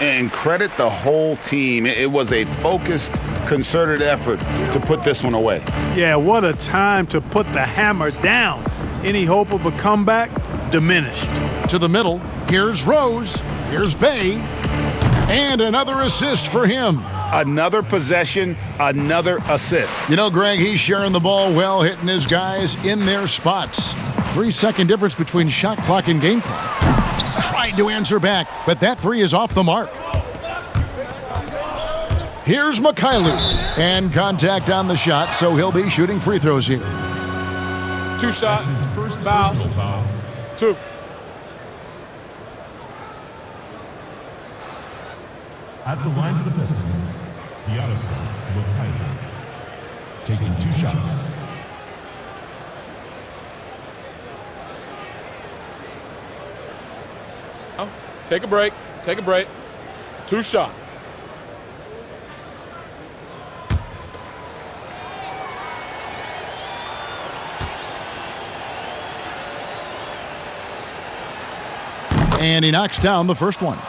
Speaker 7: And credit the whole team. It was a focused, concerted effort to put this one away.
Speaker 8: Yeah, what a time to put the hammer down. Any hope of a comeback? Diminished.
Speaker 5: To the middle. Here's Rose. Here's Bay. And another assist for him.
Speaker 7: Another possession, another assist.
Speaker 5: You know, Greg, he's sharing the ball well, hitting his guys in their spots. 3-second difference between shot clock and game clock. Tried to answer back, but that three is off the mark. Here's Mikhailuk. And contact on the shot, so he'll be shooting free throws here.
Speaker 9: 2 shots, foul, 2.
Speaker 4: At the line for the Pistons, Giannis Mikhailuk, taking 2 shots.
Speaker 9: Take a break. 2 shots.
Speaker 5: And he knocks down the first one.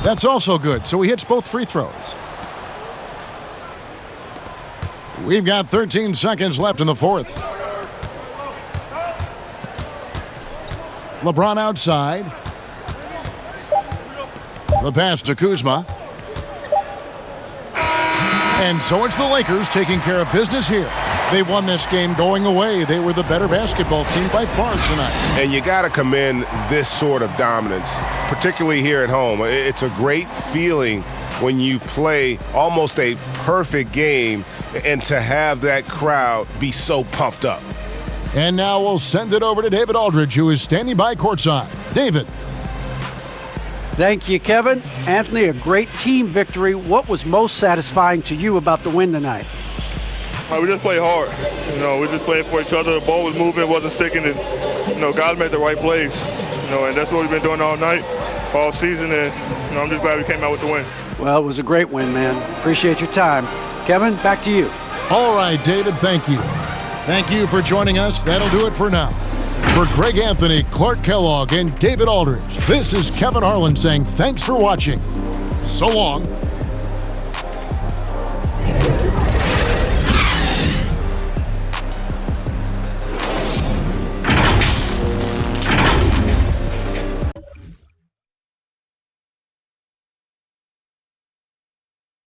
Speaker 5: That's also good, so he hits both free throws. We've got 13 seconds left in the fourth. LeBron outside. The pass to Kuzma. And so it's the Lakers taking care of business here. They won this game going away. They were the better basketball team by far tonight.
Speaker 17: And you got to commend this sort of dominance, particularly here at home. It's a great feeling when you play almost a perfect game and to have that crowd be so pumped up.
Speaker 5: And now we'll send it over to David Aldridge, who is standing by courtside. David.
Speaker 6: Thank you, Kevin. Anthony, a great team victory. What was most satisfying to you about the win tonight?
Speaker 18: We just played hard. We just played for each other. The ball was moving, wasn't sticking, and guys made the right plays. And that's what we've been doing all night, all season, and I'm just glad we came out with the win.
Speaker 6: Well, it was a great win, man. Appreciate your time. Kevin, back to you.
Speaker 5: All right, David, thank you. Thank you for joining us. That'll do it for now. For Greg Anthony, Clark Kellogg, and David Aldridge, this is Kevin Harlan saying thanks for watching. So long.